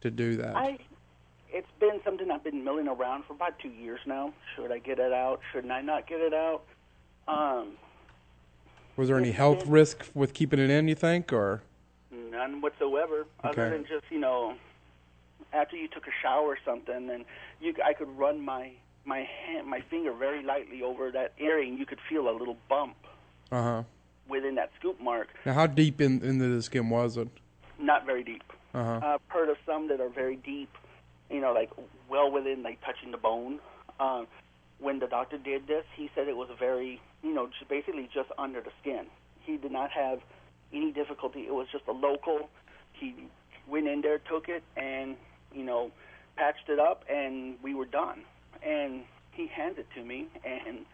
do that? It's been something I've been milling around for about 2 years now. Should I get it out? Shouldn't I not get it out? Was there any health risk with keeping it in, you think, or? None whatsoever, other than just, after you took a shower or something, and I could run my finger very lightly over that area, and you could feel a little bump within that scoop mark. Now, how deep into the skin was it? Not very deep. I've heard of some that are very deep, like well within, like touching the bone. When the doctor did this, he said it was very, basically just under the skin. He did not have any difficulty. It was just a local. He went in there, took it, and, patched it up, and we were done. And he handed it to me, and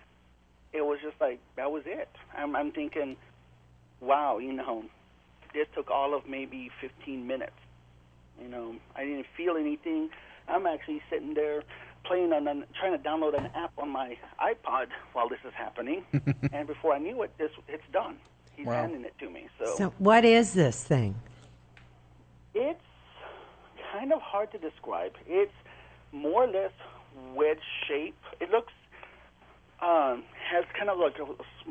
it was just like, that was it. I'm thinking, wow, this took all of maybe 15 minutes. I didn't feel anything. I'm actually sitting there trying to download an app on my iPod while this is happening. And before I knew it, it's done. He's handing it to me. So what is this thing? It's kind of hard to describe. It's more or less wedge shape. It looks has kind of like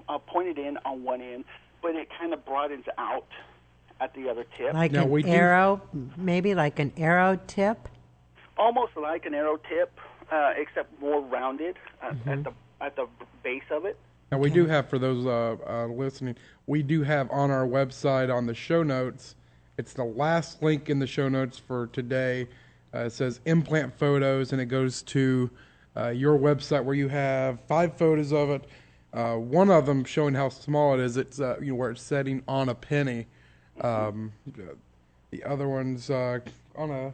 a pointed end on one end, but it kind of broadens out at the other tip. Like an arrow, maybe like an arrow tip? Almost like an arrow tip, except more rounded at the base of it. Now, we do have, for those listening, we do have on our website on the show notes, it's the last link in the show notes for today. It says implant photos, and it goes to your website where you have 5 photos of it. One of them showing how small it is. It's where it's setting on a penny. The other one's on a,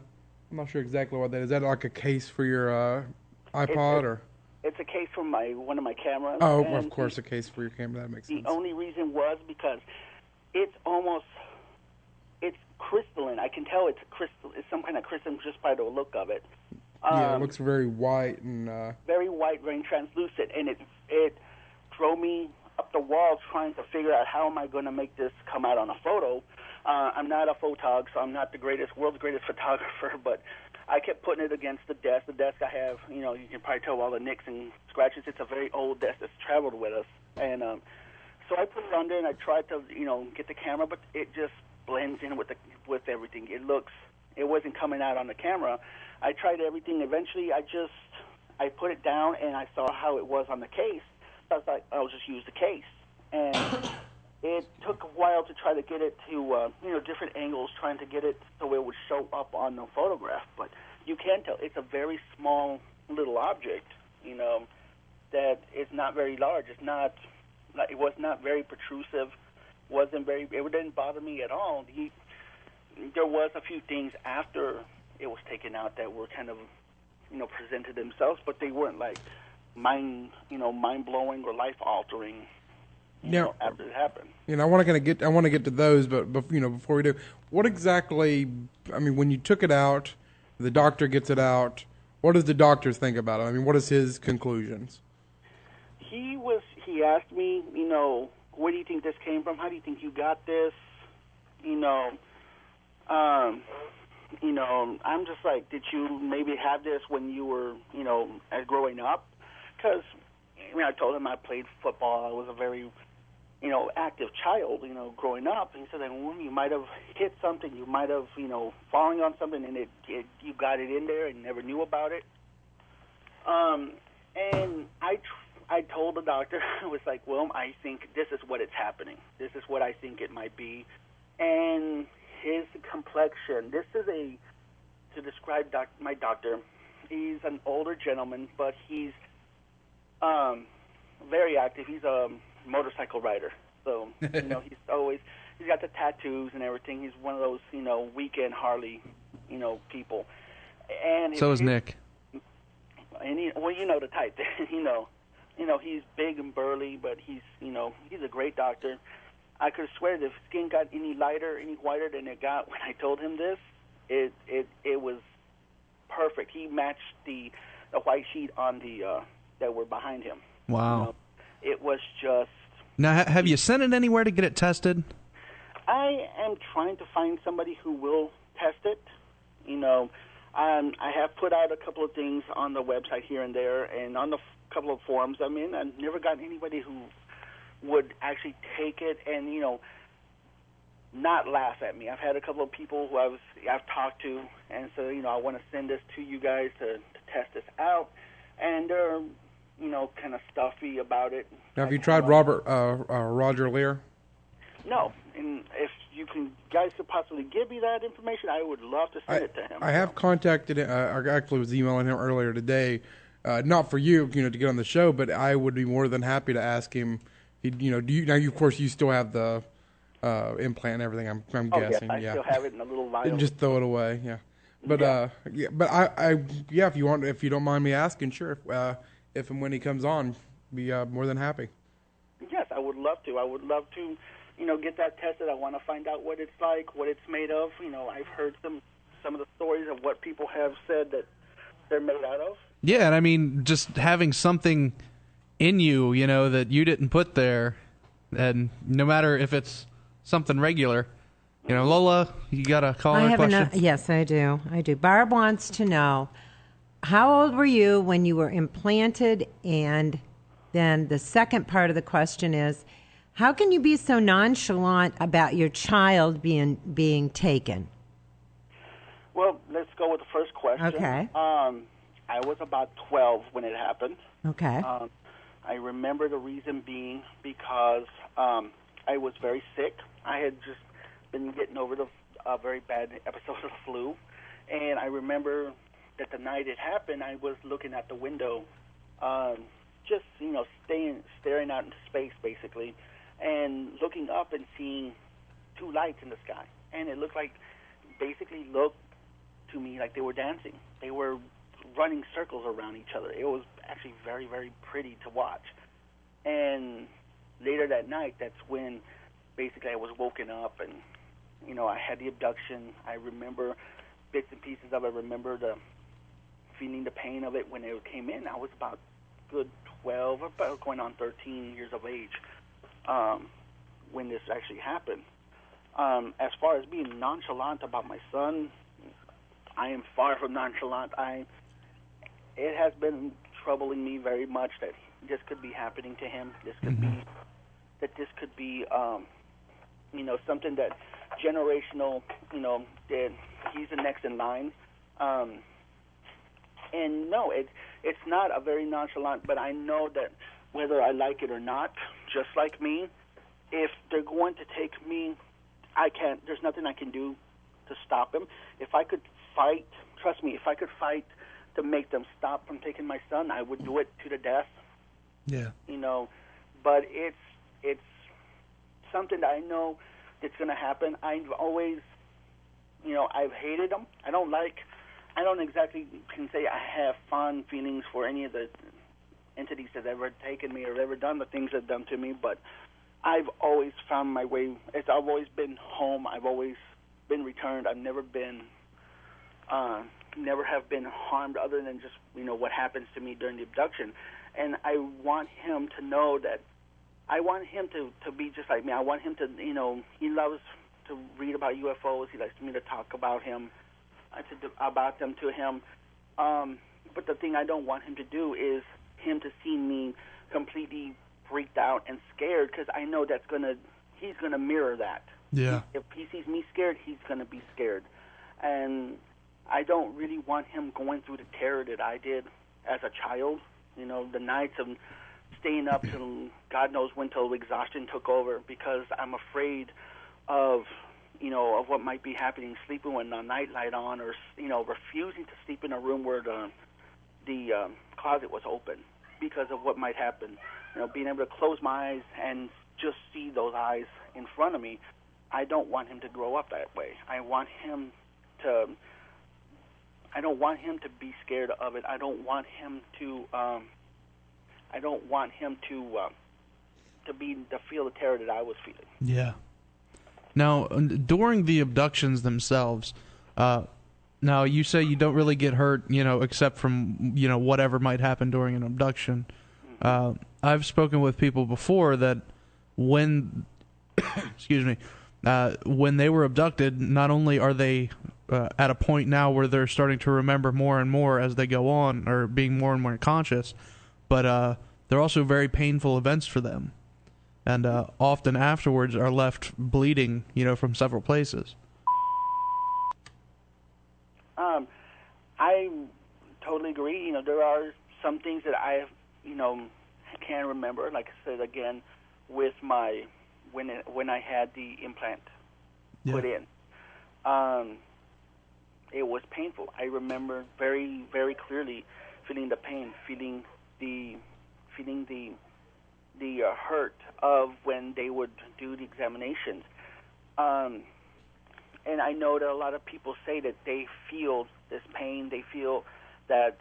I'm not sure exactly what that is. Is that like a case for your iPod or? It's a case for one of my cameras. Oh, of course, a case for your camera. That makes sense. The only reason was because it's crystalline. I can tell it's crystal. It's some kind of crystal just by the look of it. Yeah, it looks very white and very white, very translucent, and it drove me up the wall trying to figure out how am I going to make this come out on a photo. I'm not a photog, so I'm not the world's greatest photographer, but I kept putting it against the desk. The desk I have, you can probably tell all the nicks and scratches. It's a very old desk that's traveled with us, and so I put it on there and I tried to, get the camera, but it just blends in with everything. It wasn't coming out on the camera. I tried everything. Eventually, I put it down and I saw how it was on the case. I was like, I'll just use the case, and it took a while to try to get it to, different angles, trying to get it so it would show up on the photograph. But you can tell it's a very small little object, that is not very large. It was not very protrusive. It didn't bother me at all. There was a few things after it was taken out that were kind of, presented themselves, but they weren't like mind blowing or life altering. Now, after it happened. I want to get to those, but before we do, what exactly? I mean, when you took it out, the doctor gets it out. What does the doctor think about it? I mean, what is his conclusions? He asked me, where do you think this came from? How do you think you got this? I'm just like, did you maybe have this when you were, growing up? Because, I told him I played football. I was a very, active child, growing up. And he said, well, you might have hit something. You might have, falling on something, and you got it in there and never knew about it. And I told the doctor, I was like, well, I think this is what it's happening. This is what I think it might be. And his complexion, to describe my doctor, he's an older gentleman, but he's very active. He's a motorcycle rider. So, he's got the tattoos and everything. He's one of those, weekend Harley people. And So is Nick. And you know the type. He's big and burly, but he's a great doctor. I could swear that if his skin got any lighter, any whiter than it got when I told him this, it was perfect. He matched the white sheet on the that were behind him. Wow. It was just. Now, have you sent it anywhere to get it tested? I am trying to find somebody who will test it. I have put out a couple of things on the website here and there, and on the couple of forums I'm in. I've never gotten anybody who would actually take it and not laugh at me. I've had a couple of people who I've talked to, and so I want to send this to you guys to test this out, and they're kind of stuffy about it. Now, have you tried Roger Lear? No, and if you guys could possibly give me that information, I would love to send it to him. I have contacted. I actually was emailing him earlier today, not for you, to get on the show, but I would be more than happy to ask him. Of course, you still have the implant and everything. I'm guessing. Yes, I still have it in a little vial. And just throw it away. Yeah, but if you don't mind me asking, sure. If and when he comes on, be more than happy. Yes, I would love to. I would love to, get that tested. I want to find out what it's like, what it's made of. I've heard some of the stories of what people have said that they're made out of. Yeah, and I mean, just having something in you, that you didn't put there, and no matter if it's something regular, Lola, you got a caller question? Yes, I do. Barb wants to know, how old were you when you were implanted? And then the second part of the question is, how can you be so nonchalant about your child being taken? Well, let's go with the first question. Okay. I was about 12 when it happened. Okay. I remember the reason being because I was very sick. I had just been getting over a very bad episode of the flu, and I remember that the night it happened, I was looking at the window, just staring out into space basically, and looking up and seeing two lights in the sky, and it looked to me like they were dancing. They were running circles around each other. It was actually very, very pretty to watch. And later that night, that's when basically I was woken up, and I had the abduction. I remember bits and pieces of it. I remember feeling the pain of it when it came in. I was about good 12, about going on 13 years of age when this actually happened. As far as being nonchalant about my son, I am far from nonchalant. It has been troubling me very much that this could be happening to him. This could be something that generational, that he's the next in line. And no, it's not a very nonchalant, but I know that whether I like it or not, just like me, if they're going to take me, there's nothing I can do to stop them. If I could fight, trust me, if I could fight to make them stop from taking my son, I would do it to the death. Yeah. But it's something that I know that's going to happen. I've always, I've hated them. I don't exactly can say I have fond feelings for any of the entities that have ever taken me or ever done the things they've done to me, but I've always found my way. I've always been home. I've always been returned. I've never have been harmed other than just, what happens to me during the abduction. And I want him to know that I want him to be just like me. I want him to, he loves to read about UFOs. He likes me to talk about about them to him. But the thing I don't want him to do is him to see me completely freaked out and scared, because I know he's going to mirror that. Yeah. If he sees me scared, he's going to be scared. And I don't really want him going through the terror that I did as a child. The nights of staying up till God knows when, till exhaustion took over, because I'm afraid of what might be happening, sleeping with a nightlight on, or refusing to sleep in a room where the closet was open because of what might happen. Being able to close my eyes and just see those eyes in front of me. I don't want him to grow up that way. I want him to I don't want him to be scared of it. I don't want him to feel the terror that I was feeling. Yeah. Now, during the abductions themselves, now you say you don't really get hurt, except from, whatever might happen during an abduction. I've spoken with people before that when, excuse me, when they were abducted, not only are they at a point now where they're starting to remember more and more as they go on, or being more and more conscious, but they're also very painful events for them. And often afterwards are left bleeding, from several places. I totally agree. There are some things that I, can remember. Like I said again, with my when I had the implant put in, it was painful. I remember very, very clearly feeling the pain, feeling the hurt of when they would do the examinations. And I know that a lot of people say that they feel this pain. They feel that,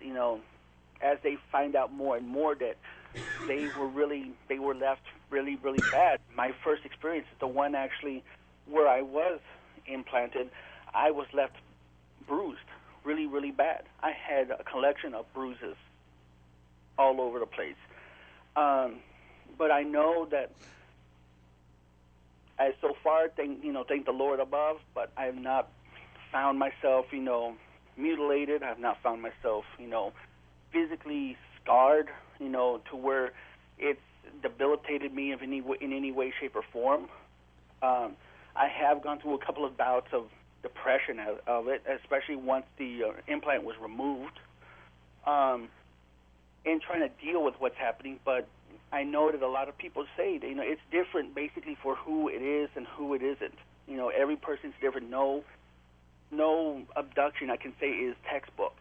as they find out more and more that they were left really, really bad. My first experience, the one actually where I was implanted, I was left bruised, really, really bad. I had a collection of bruises all over the place. But I know that I so far thank the Lord above, but I have not found myself, mutilated. I have not found myself, physically scarred, to where it's debilitated me in any way, shape, or form. I have gone through a couple of bouts of depression of it, especially once the implant was removed, and trying to deal with what's happening. But I know that a lot of people say that, it's different basically for who it is and who it isn't. Every person's different. No abduction I can say is textbook.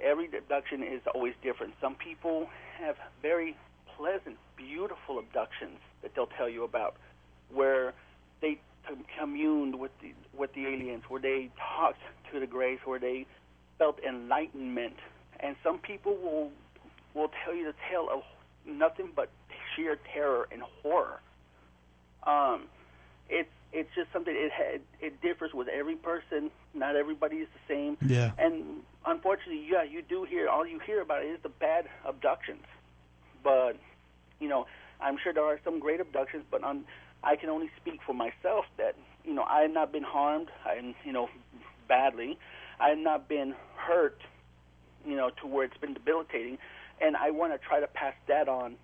Every abduction is always different. Some people have very pleasant, beautiful abductions that they'll tell you about, where they communed with the aliens, where they talked to the grays, where they felt enlightenment. And some people will tell you the tale of nothing but sheer terror and horror. It's just something. It differs with every person. Not everybody is the same. Yeah. And unfortunately, you do hear, all you hear about is the bad abductions. But I'm sure there are some great abductions. But I can only speak for myself that I have not been harmed. Badly. I have not been hurt. To where it's been debilitating. And I want to try to pass that on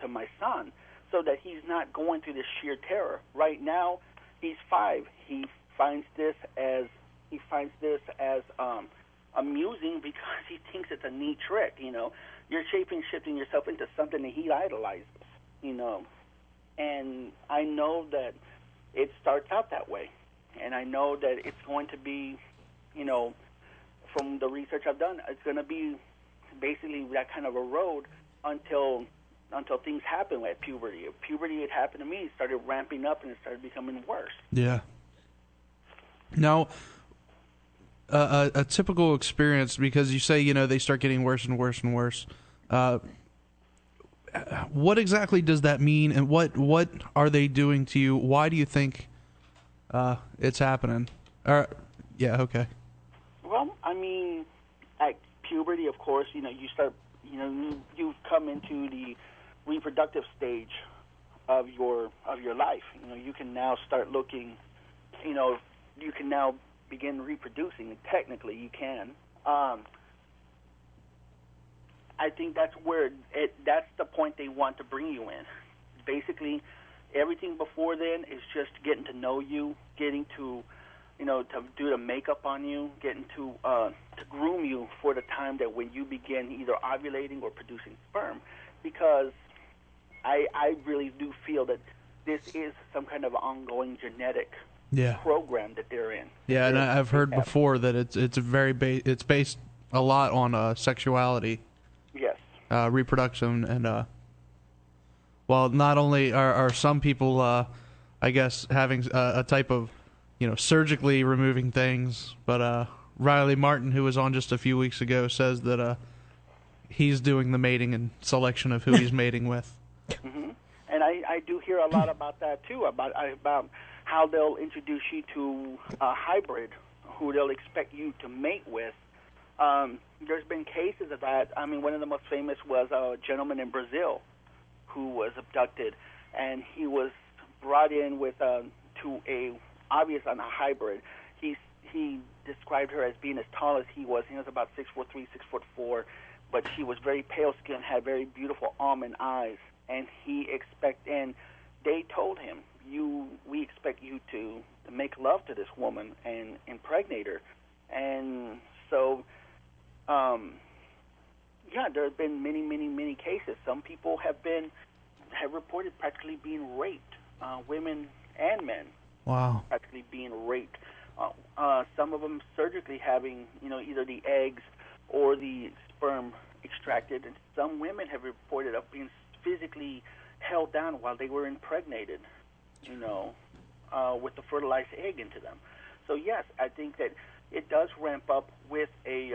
to my son, so that he's not going through this sheer terror. Right now, he's 5. He finds this as amusing because he thinks it's a neat trick. You're shaping yourself into something that he idolizes. And I know that it starts out that way, and I know that it's going to be, from the research I've done, it's going to be basically that kind of a road until things happen at puberty. At puberty, it happened to me. It started ramping up, and it started becoming worse. Yeah. Now, a typical experience, because you say, they start getting worse and worse and worse. What exactly does that mean, and what are they doing to you? Why do you think it's happening? Yeah, okay. Well, at puberty, of course, you start, you've come into the reproductive stage of your life. You can now start looking, you can now begin reproducing. Technically, you can. I think that's where that's the point they want to bring you in. Basically, everything before then is just getting to know you, getting to, to do the makeup on you, getting to groom you for the time that when you begin either ovulating or producing sperm. Because I really do feel that this is some kind of ongoing genetic program that they're in. Yeah, and I've heard before that it's based a lot on sexuality. Yes. Reproduction, and well, not only are some people, I guess, having a type of, surgically removing things, but Riley Martin, who was on just a few weeks ago, says that he's doing the mating and selection of who he's mating with. Mm-hmm. And I do hear a lot about that too, about how they'll introduce you to a hybrid who they'll expect you to mate with. There's been cases of that. I mean, one of the most famous was a gentleman in Brazil who was abducted, and he was brought in with to a obvious on a hybrid. He described her as being as tall as he was. He was about 6'3", 6'4", but she was very pale skinned, had very beautiful almond eyes, and they told him, we expect you to make love to this woman and impregnate her. And so, there have been many, many, many cases. Some people have reported practically being raped, women and men. Wow. Practically being raped. Some of them surgically having, either the eggs or the sperm extracted, and some women have reported of being physically held down while they were impregnated, with the fertilized egg into them. So yes, I think that it does ramp up with a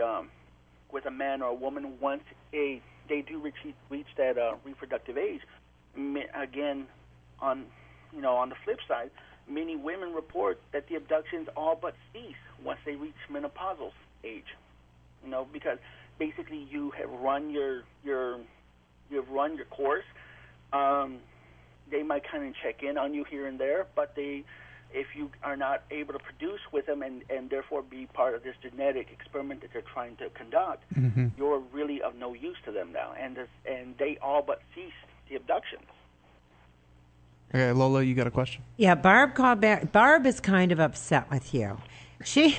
man or a woman once they do reach that reproductive age. Again, on the flip side, many women report that the abductions all but cease once they reach menopausal age. Because basically you have run your course. They might kind of check in on you here and there, but if you are not able to produce with them and therefore be part of this genetic experiment that they're trying to conduct, Mm-hmm. you're really of no use to them now, and they all but cease the abductions. Okay, Lola, you got a question? Yeah, Barb called back. Barb is kind of upset with you. She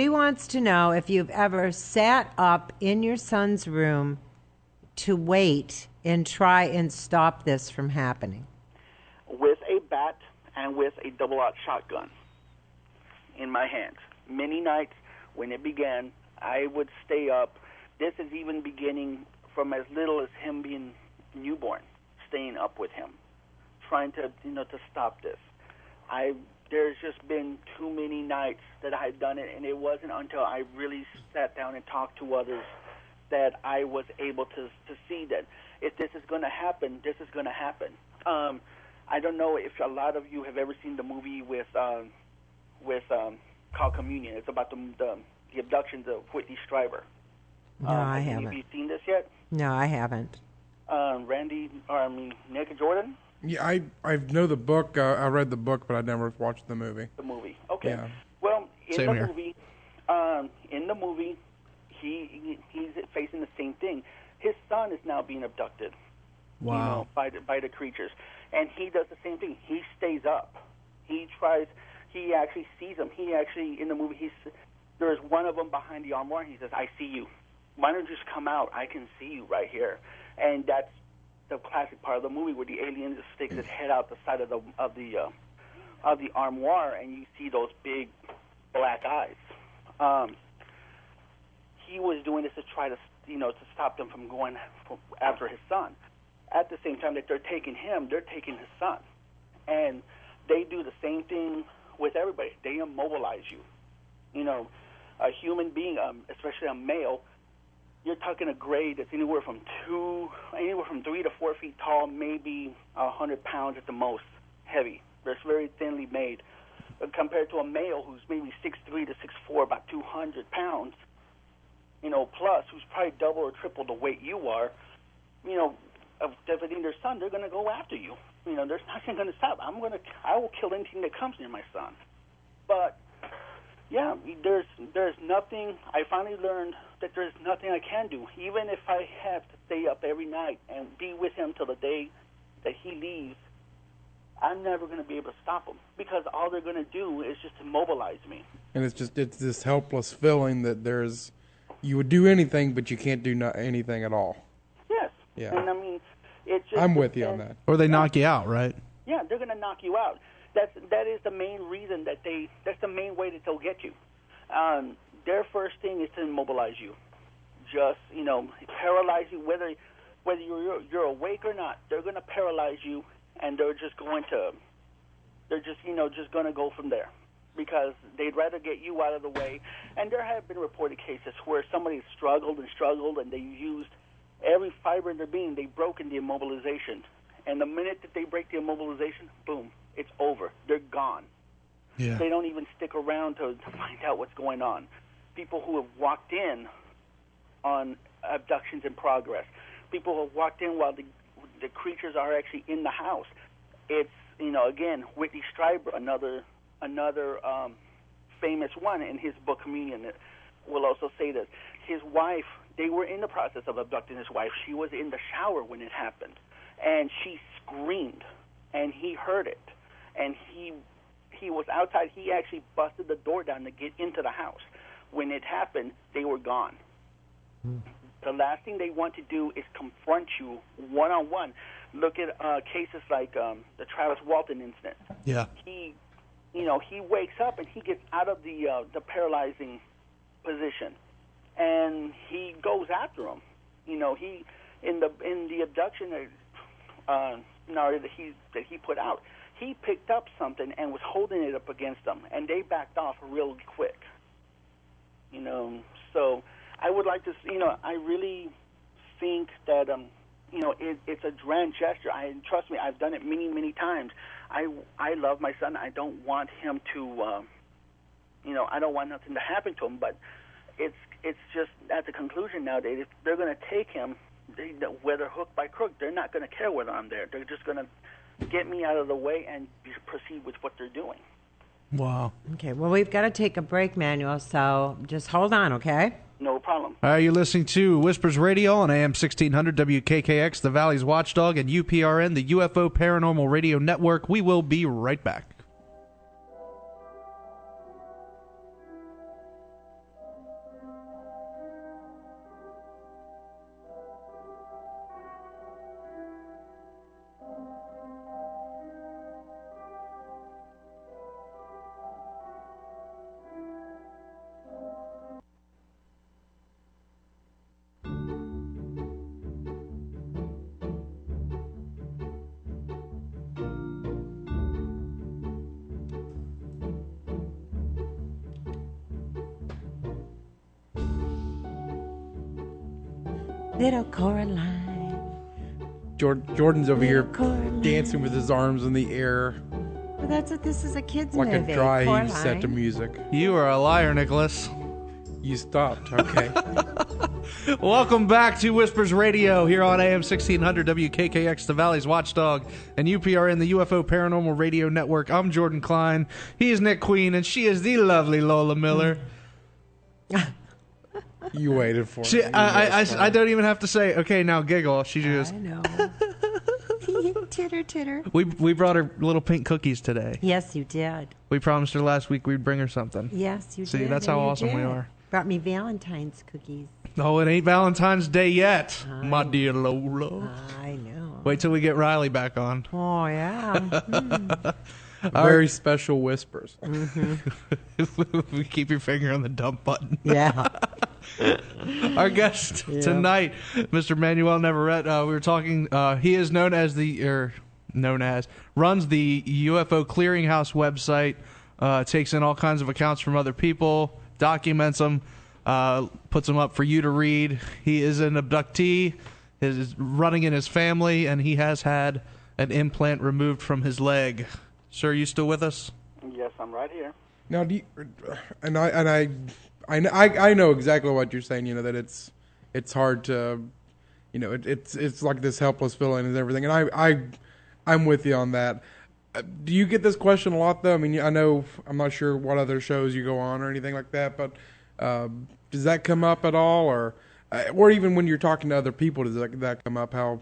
wants to know if you've ever sat up in your son's room to wait and try and stop this from happening. With a bat and with a double-aught shotgun in my hands. Many nights when it began, I would stay up. This is even beginning from as little as him being newborn, staying up with him, trying to stop this. There's just been too many nights that I had done it, and it wasn't until I really sat down and talked to others that I was able to see that if this is going to happen, this is going to happen. I don't know if a lot of you have ever seen the movie with called Communion. It's about the abductions of Whitney Strieber. No, I haven't. Have you seen this yet? No, I haven't. Nick and Jordan? Yeah, I know the book. I read the book, but I never watched the movie. The movie. Okay. Yeah. Well, in Same the here. movie, he's facing the same thing. His son is now being abducted. Wow. By the creatures, and he does the same thing. He stays up. He actually sees them. In the movie, there's one of them behind the armoire. He says, "I see you. Why don't you just come out? I can see you right here." And that's the classic part of the movie where the alien just sticks his head out the side of the armoire, and you see those big black eyes. He was doing this to try to stop them from going after his son. At the same time that they're taking him, they're taking his son, and they do the same thing with everybody. They immobilize you. A human being, especially a male. You're talking a grade that's anywhere from 3 to 4 feet tall, maybe 100 pounds at the most, heavy. It's very thinly made. But compared to a male who's maybe 6'3" to 6'4", about 200 pounds, plus, who's probably double or triple the weight you are, of defending their son, they're going to go after you. There's nothing going to stop. I will kill anything that comes near my son. But yeah, there's nothing. I finally learned that there's nothing I can do, even if I have to stay up every night and be with him till the day that he leaves. I'm never going to be able to stop them because all they're going to do is just immobilize me. And it's this helpless feeling that you would do anything, but you can't do anything at all. Yes. Yeah. And I mean, it's just. I'm with you on that. Or they knock you out, right? Yeah, they're going to knock you out. That is the main reason that's the main way that they'll get you. Their first thing is to immobilize you, just paralyze you. Whether you're awake or not, they're going to paralyze you, and they're just going to go from there. because they'd rather get you out of the way. And there have been reported cases where somebody struggled, and they used every fiber in their being. They broke in the immobilization. And the minute that they break the immobilization, boom, it's over. They're gone. Yeah. They don't even stick around to find out what's going on. People who have walked in on abductions in progress. People who have walked in while the creatures are actually in the house. It's, again, Whitney Stryber, another famous one in his book Communion, will also say this. His wife, they were in the process of abducting his wife. She was in the shower when it happened, and she screamed, and he heard it, and he was outside. He actually busted the door down to get into the house. When it happened, they were gone. The last thing they want to do is confront you one-on-one. Look at cases like the Travis Walton incident. Yeah. He wakes up and he gets out of the paralyzing position, and he goes after him. He in the abduction scenario that he put out, he picked up something and was holding it up against them, and they backed off real quick. So I would like to, I really think that, it's a grand gesture. Trust me, I've done it many, many times. I love my son. I don't want him to, I don't want nothing to happen to him. But it's just at the conclusion nowadays. If they're going to take him, whether hook by crook, they're not going to care whether I'm there. They're just going to get me out of the way and proceed with what they're doing. Wow. Okay, well, we've got to take a break, Manuel, so just hold on, okay? No problem. All right, you're listening to Whispers Radio on AM 1600 WKKX, the Valley's Watchdog, and UPRN, the UFO Paranormal Radio Network. We will be right back. Little Coraline. Jordan's over here Coraline. dancing with his arms in the air Well, that's what this is, a kid's like movie. a dry heave Coraline. set to music. You are a liar, Nicholas. You stopped. Okay. Welcome back to Whispers Radio here on AM 1600 WKKX, the Valley's Watchdog, and UPRN, the UFO Paranormal Radio Network. I'm Jordan Klein. He is Nick Queen, and she is the lovely Lola Miller. You waited for She, it. I don't even have to say, okay, now giggle. She just, I know. Titter, titter. we brought her little pink cookies today. Yes, you did. We promised her last week we'd bring her something. Yes, you did. See, that's how and you awesome we did. are. Brought me Valentine's cookies. Oh, it ain't Valentine's Day yet, my dear Lola. I know. Wait till we get Riley back on. Oh, yeah. Very special whispers. We keep your finger on the dump button. Yeah. Our guest tonight, Mr. Manuel Navarrete. We were talking. He is known as runs the UFO Clearinghouse website. Takes in all kinds of accounts from other people, documents them, puts them up for you to read. He is an abductee. Is running in his family, and he has had an implant removed from his leg. Sir, are you still with us? Yes, I'm right here. Now, I know exactly what you're saying. That it's hard to, it's like this helpless feeling and everything. And I'm with you on that. Do you get this question a lot though? I mean, I'm not sure what other shows you go on or anything like that, but does that come up at all, or even when you're talking to other people, does that come up? How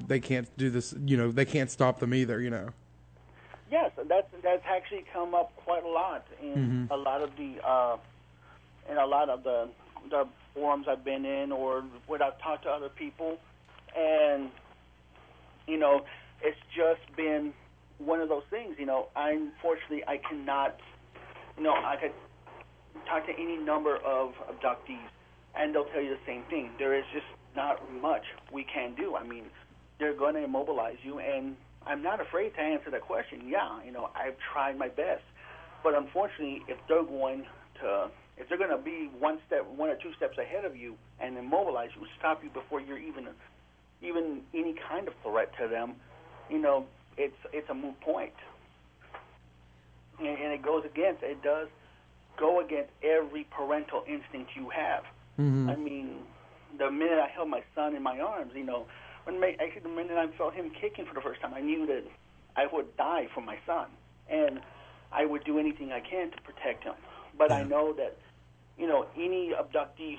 they can't do this? They can't stop them either. Yes, that's actually come up quite a lot in a lot of the forums I've been in, or when I've talked to other people, and it's just been one of those things. Unfortunately, I cannot. I could talk to any number of abductees, and they'll tell you the same thing. There is just not much we can do. I mean, they're going to immobilize you, and I'm not afraid to answer that question. Yeah, I've tried my best. But unfortunately, if they're going to be one or two steps ahead of you and immobilize you, stop you before you're even any kind of threat to them, it's a moot point. And it does go against every parental instinct you have. Mm-hmm. I mean, the minute I held my son in my arms, the minute I felt him kicking for the first time, I knew that I would die for my son, and I would do anything I can to protect him. But I know that, any abductee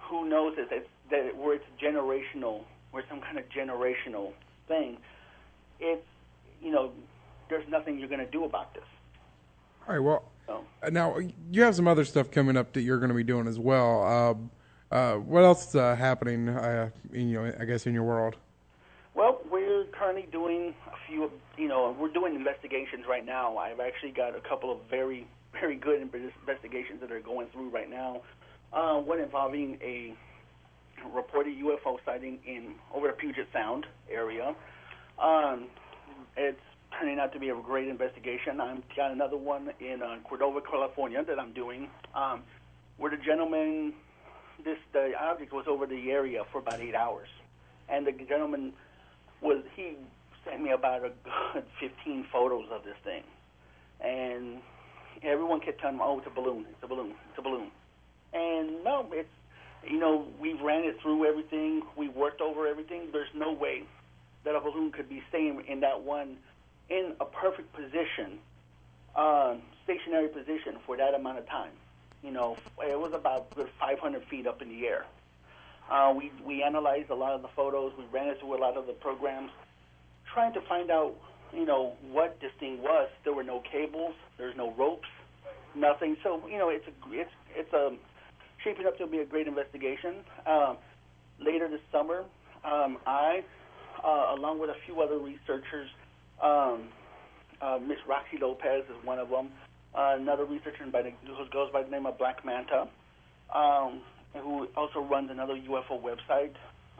who knows that where it's generational, where some kind of generational thing, it's, there's nothing you're going to do about this. All right, well, now you have some other stuff coming up that you're going to be doing as well. What else is happening, I guess, in your world? Well, we're currently doing a few, we're doing investigations right now. I've actually got a couple of very, very good investigations that are going through right now. One involving a reported UFO sighting over the Puget Sound area. It's turning out to be a great investigation. I've got another one in Cordova, California that I'm doing, where the gentleman, the object was over the area for about 8 hours. And the gentleman he sent me about a good 15 photos of this thing. And everyone kept telling me, oh, it's a balloon, it's a balloon, it's a balloon. And no, it's, we ran it through everything, we worked over everything. There's no way that a balloon could be staying in that one, in a perfect position, stationary position for that amount of time. It was about 500 feet up in the air. We analyzed a lot of the photos. We ran it through a lot of the programs, trying to find out, what this thing was. There were no cables. There's no ropes, nothing. So, it's shaping up to be a great investigation. Later this summer, I, along with a few other researchers, Miss Roxy Lopez is one of them. Another researcher who goes by the name of Black Manta, who also runs another UFO website,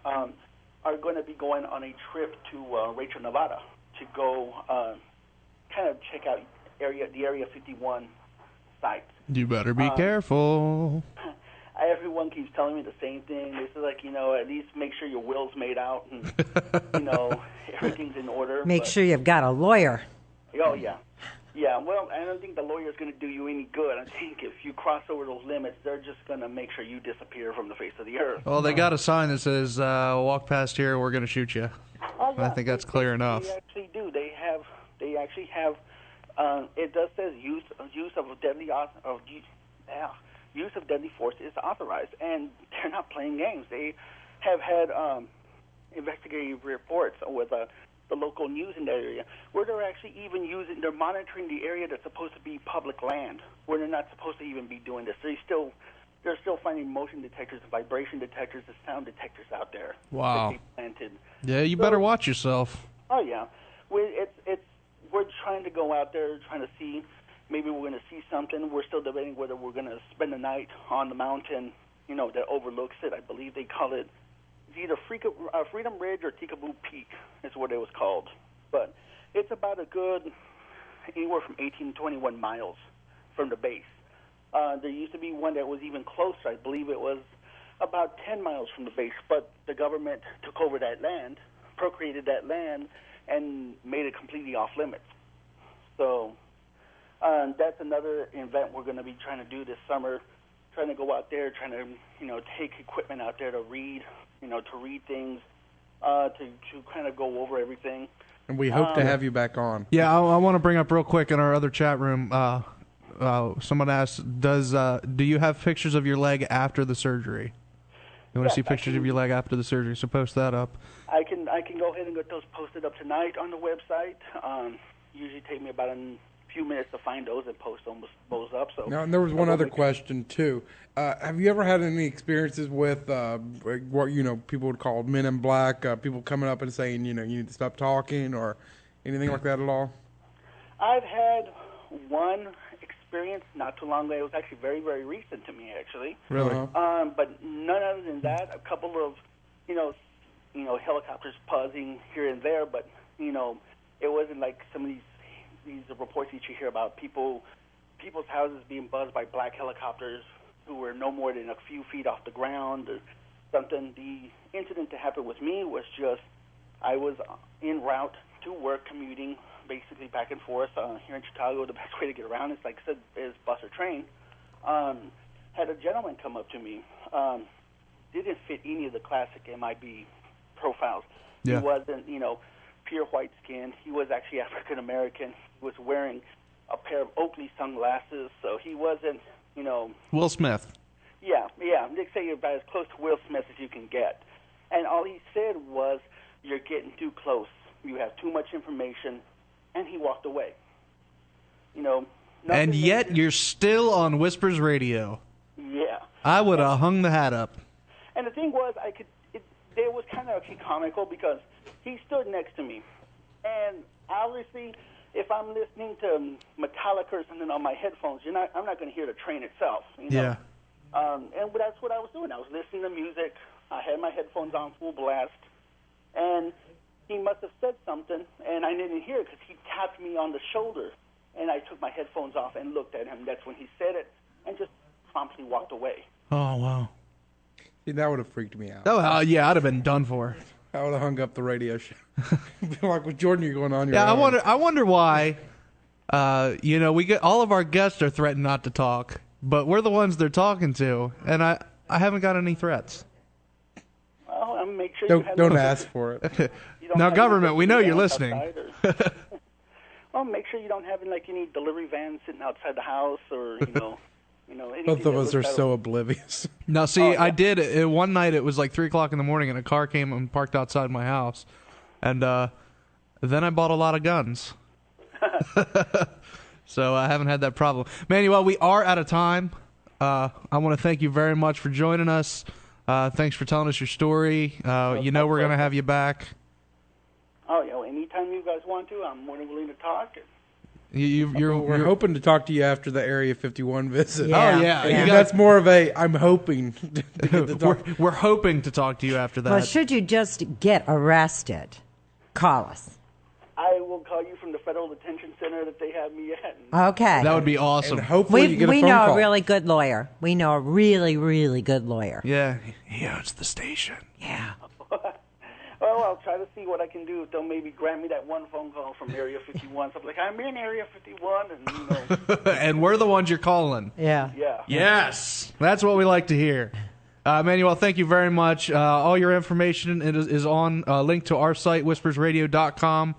are going to be going on a trip to Rachel, Nevada, to go kind of check out the Area 51 site. You better be careful. Everyone keeps telling me the same thing. They say, at least make sure your will's made out and, everything's in order. Make sure you've got a lawyer. Oh, yeah. Yeah, well, I don't think the lawyer's going to do you any good. I think if you cross over those limits, they're just going to make sure you disappear from the face of the earth. Well, they got a sign that says, walk past here, we're going to shoot you. Oh, yeah. I think that's clear enough. They actually do. They actually have, it does say use of deadly force is authorized, and they're not playing games. They have had investigative reports with the local news in that area, where they're actually even they're monitoring the area that's supposed to be public land, where they're not supposed to even be doing this. They're still finding motion detectors, vibration detectors, and sound detectors out there. Wow. That they planted. Yeah, you better watch yourself. Oh yeah, we're trying to go out there, trying to see. Maybe we're going to see something. We're still debating whether we're going to spend the night on the mountain, that overlooks it. I believe they call it. It's either Freedom Ridge or Tikaboo Peak is what it was called. But it's about a good anywhere from 18 to 21 miles from the base. There used to be one that was even closer. I believe it was about 10 miles from the base. But the government took over that land, procreated that land, and made it completely off limits. So that's another event we're going to be trying to do this summer, trying to go out there, trying to, take equipment out there to read, to read things, to kind of go over everything. And we hope to have you back on. Yeah, I want to bring up real quick in our other chat room, someone asked, do you have pictures of your leg after the surgery? You want to see pictures of your leg after the surgery, so post that up. I can go ahead and get those posted up tonight on the website. Usually take me about a few minutes to find those and post those up. So now, and there was one other question too. Have you ever had any experiences with what people would call men in black? People coming up and saying you need to stop talking or anything like that at all? I've had one experience not too long ago. It was actually very, very recent to me, actually. Really? But none other than that. A couple of helicopters pausing here and there, but it wasn't like some of these reports that you hear about people people's houses being buzzed by black helicopters who were no more than a few feet off the ground or something. The incident that happened with me was just I was en route to work, commuting basically back and forth. Here in Chicago, the best way to get around is, like I said, is bus or train. Had a gentleman come up to me. Didn't fit any of the classic MIB profiles. Yeah. He wasn't, pure white skin. He was actually African American. He was wearing a pair of Oakley sunglasses, so he wasn't, Will Smith. Yeah. They say you're about as close to Will Smith as you can get. And all he said was, "You're getting too close. You have too much information," and he walked away. And yet you're still on Whispers Radio. Yeah. I would have hung the hat up. And the thing was, it was kind of comical because he stood next to me, and obviously, if I'm listening to Metallica or something on my headphones, I'm not going to hear the train itself. Yeah. And that's what I was doing. I was listening to music. I had my headphones on full blast, and he must have said something, and I didn't hear it because he tapped me on the shoulder, and I took my headphones off and looked at him. That's when he said it, and just promptly walked away. Oh, wow. See, that would have freaked me out. Oh, yeah, I'd have been done for. I would have hung up the radio show. Like with Jordan, you're going on your Yeah, own. I wonder why. We get all of our guests are threatened not to talk, but we're the ones they're talking to, and I haven't got any threats. Well, I'm make sure you Don't ask for it. Now, government, we know you're listening. Well, make sure you don't have any delivery vans sitting outside the house, or anything. Both of us that are looks so oblivious. Now, see, I did one night. It was like 3:00 in the morning, and a car came and parked outside my house, and then I bought a lot of guns. So I haven't had that problem. Manuel, we are out of time. I want to thank you very much for joining us. Thanks for telling us your story. We're going to have you back. Oh, yeah. Well, anytime you guys want to, I'm more than willing to talk. We're hoping to talk to you after the Area 51 visit. Yeah. Oh, yeah. And that's more of I'm hoping to get to talk. We're hoping to talk to you after that. Well, should you just get arrested, call us. I will call you from the federal detention center that they have me at. Okay. That would be awesome. And hopefully you get a we phone know call. a really good lawyer. We know a really, really good lawyer. Yeah, he owns the station. Yeah. Well, I'll try to see what I can do. If they'll maybe grant me that one phone call from Area 51. So I'm like, I'm in Area 51, and And we're the ones you're calling. Yeah. yeah. Yes, that's what we like to hear. Manuel, thank you very much. All your information is on linked to our site, whispersradio.com.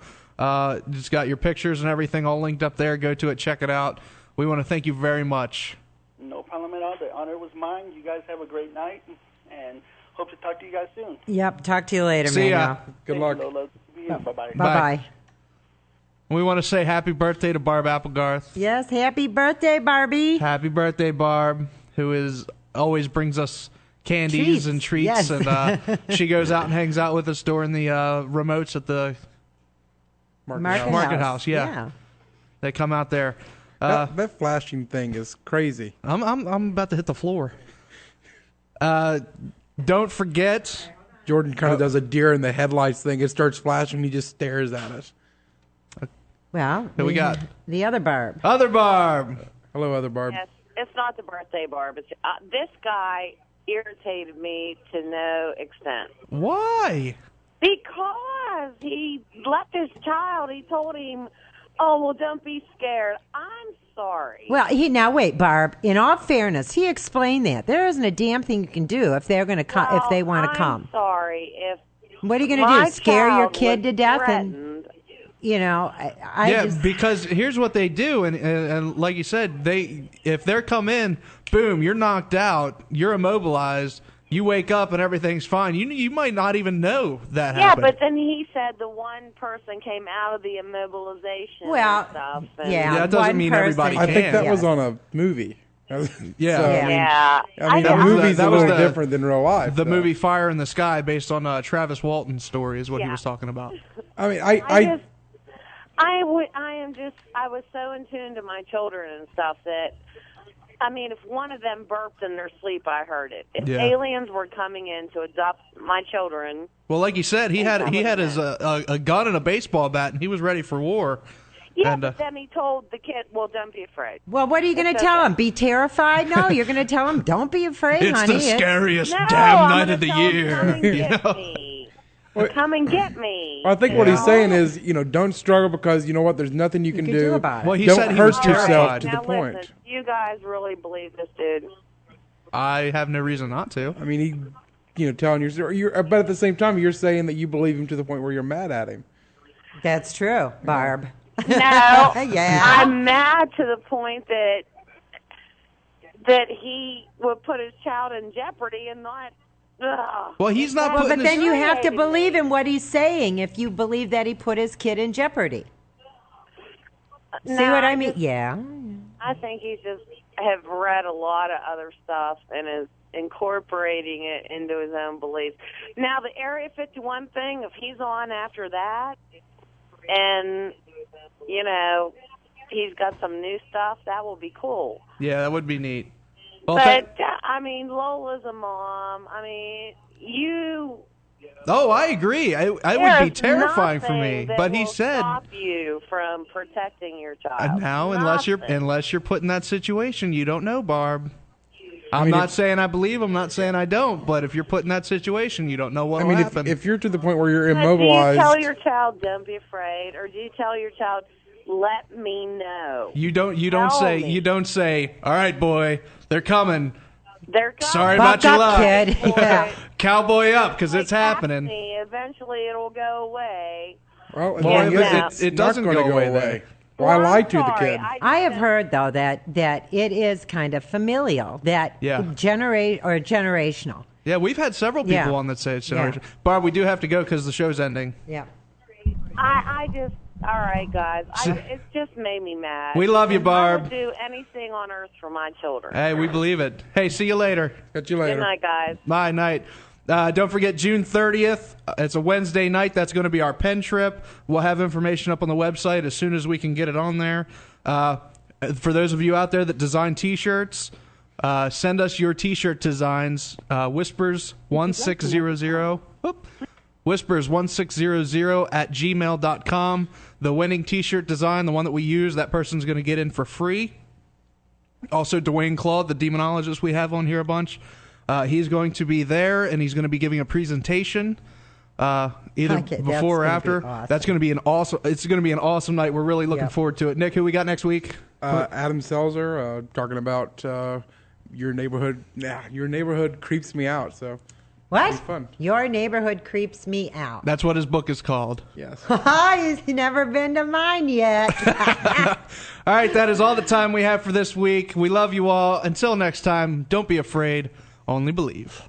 Just got your pictures and everything all linked up there. Go to it, check it out. We want to thank you very much. No problem at all. The honor was mine. You guys have a great night, and hope to talk to you guys soon. Yep. Talk to you later, See ya. Manuel. Good luck. Lola. Yeah, bye-bye. Bye-bye. We want to say happy birthday to Barb Applegarth. Yes. Happy birthday, Barbie. Happy birthday, Barb, who always brings us candies Treats. and treats. Yes. And she goes out and hangs out with us during the remotes at the Market House. Yeah. They come out there. That flashing thing is crazy. I'm about to hit the floor. Don't forget, Jordan kind of does a deer in the headlights thing. It starts flashing. He just stares at us. Well, who we got? The other Barb. Other Barb. Hello, other Barb. Yes, it's not the birthday Barb. It's, this guy irritated me to no extent. Why? Because he left his child. He told him, "Oh, well, don't be scared." I'm sorry. Well, now wait, Barb. In all fairness, he explained that there isn't a damn thing you can do if they're going to come. If they want to come, I'm sorry. If what are you going to do? Scare your kid to death? And I just, because here's what they do, and like you said, if they're come in, boom, you're knocked out, you're immobilized. You wake up and everything's fine. You might not even know that happened. Yeah, but then he said the one person came out of the immobilization Well, and stuff. yeah, that doesn't mean everybody I can. think that was on a movie. Yeah. So, Yeah. I mean, That a was movie's that a was little the- different than real life. The so. movie Fire in the Sky, based on Travis Walton's story, is what he Yeah. was talking about. I mean, I was so in tune to my children and stuff that, I mean, if one of them burped in their sleep, I heard it. If Yeah. aliens were coming in to adopt my children, Well, like you said, he had his a gun and a baseball bat, and he was ready for war. Yeah, And, but then he told the kid, well, don't be afraid. Well, what are you going to It's tell okay. him? Be terrified? No, you're going to tell him, don't be afraid, it's honey. the scariest No, damn I'm night gonna of the tell him, year. Come and You get know? me. Come and get me. I think what he's saying is, don't struggle because you know what? There's nothing you can can do about it. Well, he Don't said he hurt was yourself terrified. to Now the point. listen, you guys really believe this dude? I have no reason not to. I mean, telling but at the same time, you're saying that you believe him to the point where you're mad at him. That's true, Barb. No. Yeah. I'm mad to the point that he would put his child in jeopardy and not. Ugh. Well, he's not Well, putting but his... then you have to infuriating believe me. in what he's saying if you believe that he put his kid in jeopardy. See No, what I I mean? just- Yeah. I think he just have read a lot of other stuff and is incorporating it into his own beliefs. Now, the Area 51 thing, if he's on after that and, he's got some new stuff, that will be cool. Yeah, that would be neat. Well, But, Lola's a mom. You... oh, I agree. I would be There's terrifying for me. nothing that But he will said... stop you from protecting your child. Now, Nothing. unless you're put in that situation, you don't know, Barb. I'm mean, not saying I believe. I'm not saying I don't. But if you're put in that situation, you don't know what I will mean, happen. if you're to the point where you're But immobilized, do you tell your child, don't be afraid, or do you tell your child, let me know? you don't Tell say me. you don't say, all right, boy, they're coming. They're coming. Sorry Buck about your up, luck. kid. Yeah. Cowboy up, because Like it's happening. acne, eventually it'll go away. well, the Well, thing yeah, is, it it's doesn't not gonna go away then. Well, I Well, I'm lied to the sorry. kid. I have heard though that it is kind of familial, that Yeah. generational. Yeah, we've had several people Yeah. on that say it's Yeah. generation. Barb, we do have to go because the show's ending. Yeah. I just, all right, guys. It just made me mad. We love you, And I Barb. would do anything on earth for my children. Hey, we believe it. Hey, see you later. Catch you later. Good night, guys. Bye, night. Don't forget June 30th. It's a Wednesday night. That's going to be our pen trip. We'll have information up on the website as soon as we can get it on there. For those of you out there that design T-shirts, send us your T-shirt designs. Whispers1600. Whispers1600 @gmail.com. The winning T-shirt design, the one that we use, that person's going to get in for free. Also, Dwayne Claude, the demonologist we have on here a bunch. He's going to be there, and he's going to be giving a presentation either Okay, that's before or gonna after. be awesome. That's going to be an awesome. It's going to be an awesome night. We're really looking Yep. forward to it. Nick, who we got next week? Adam Selzer talking about your neighborhood. Your neighborhood creeps me out. So What? It'll be fun. Your neighborhood creeps me out. That's what his book is called. yes. He's never been to mine yet. All right, that is all the time we have for this week. We love you all. Until next time, don't be afraid. Only believe.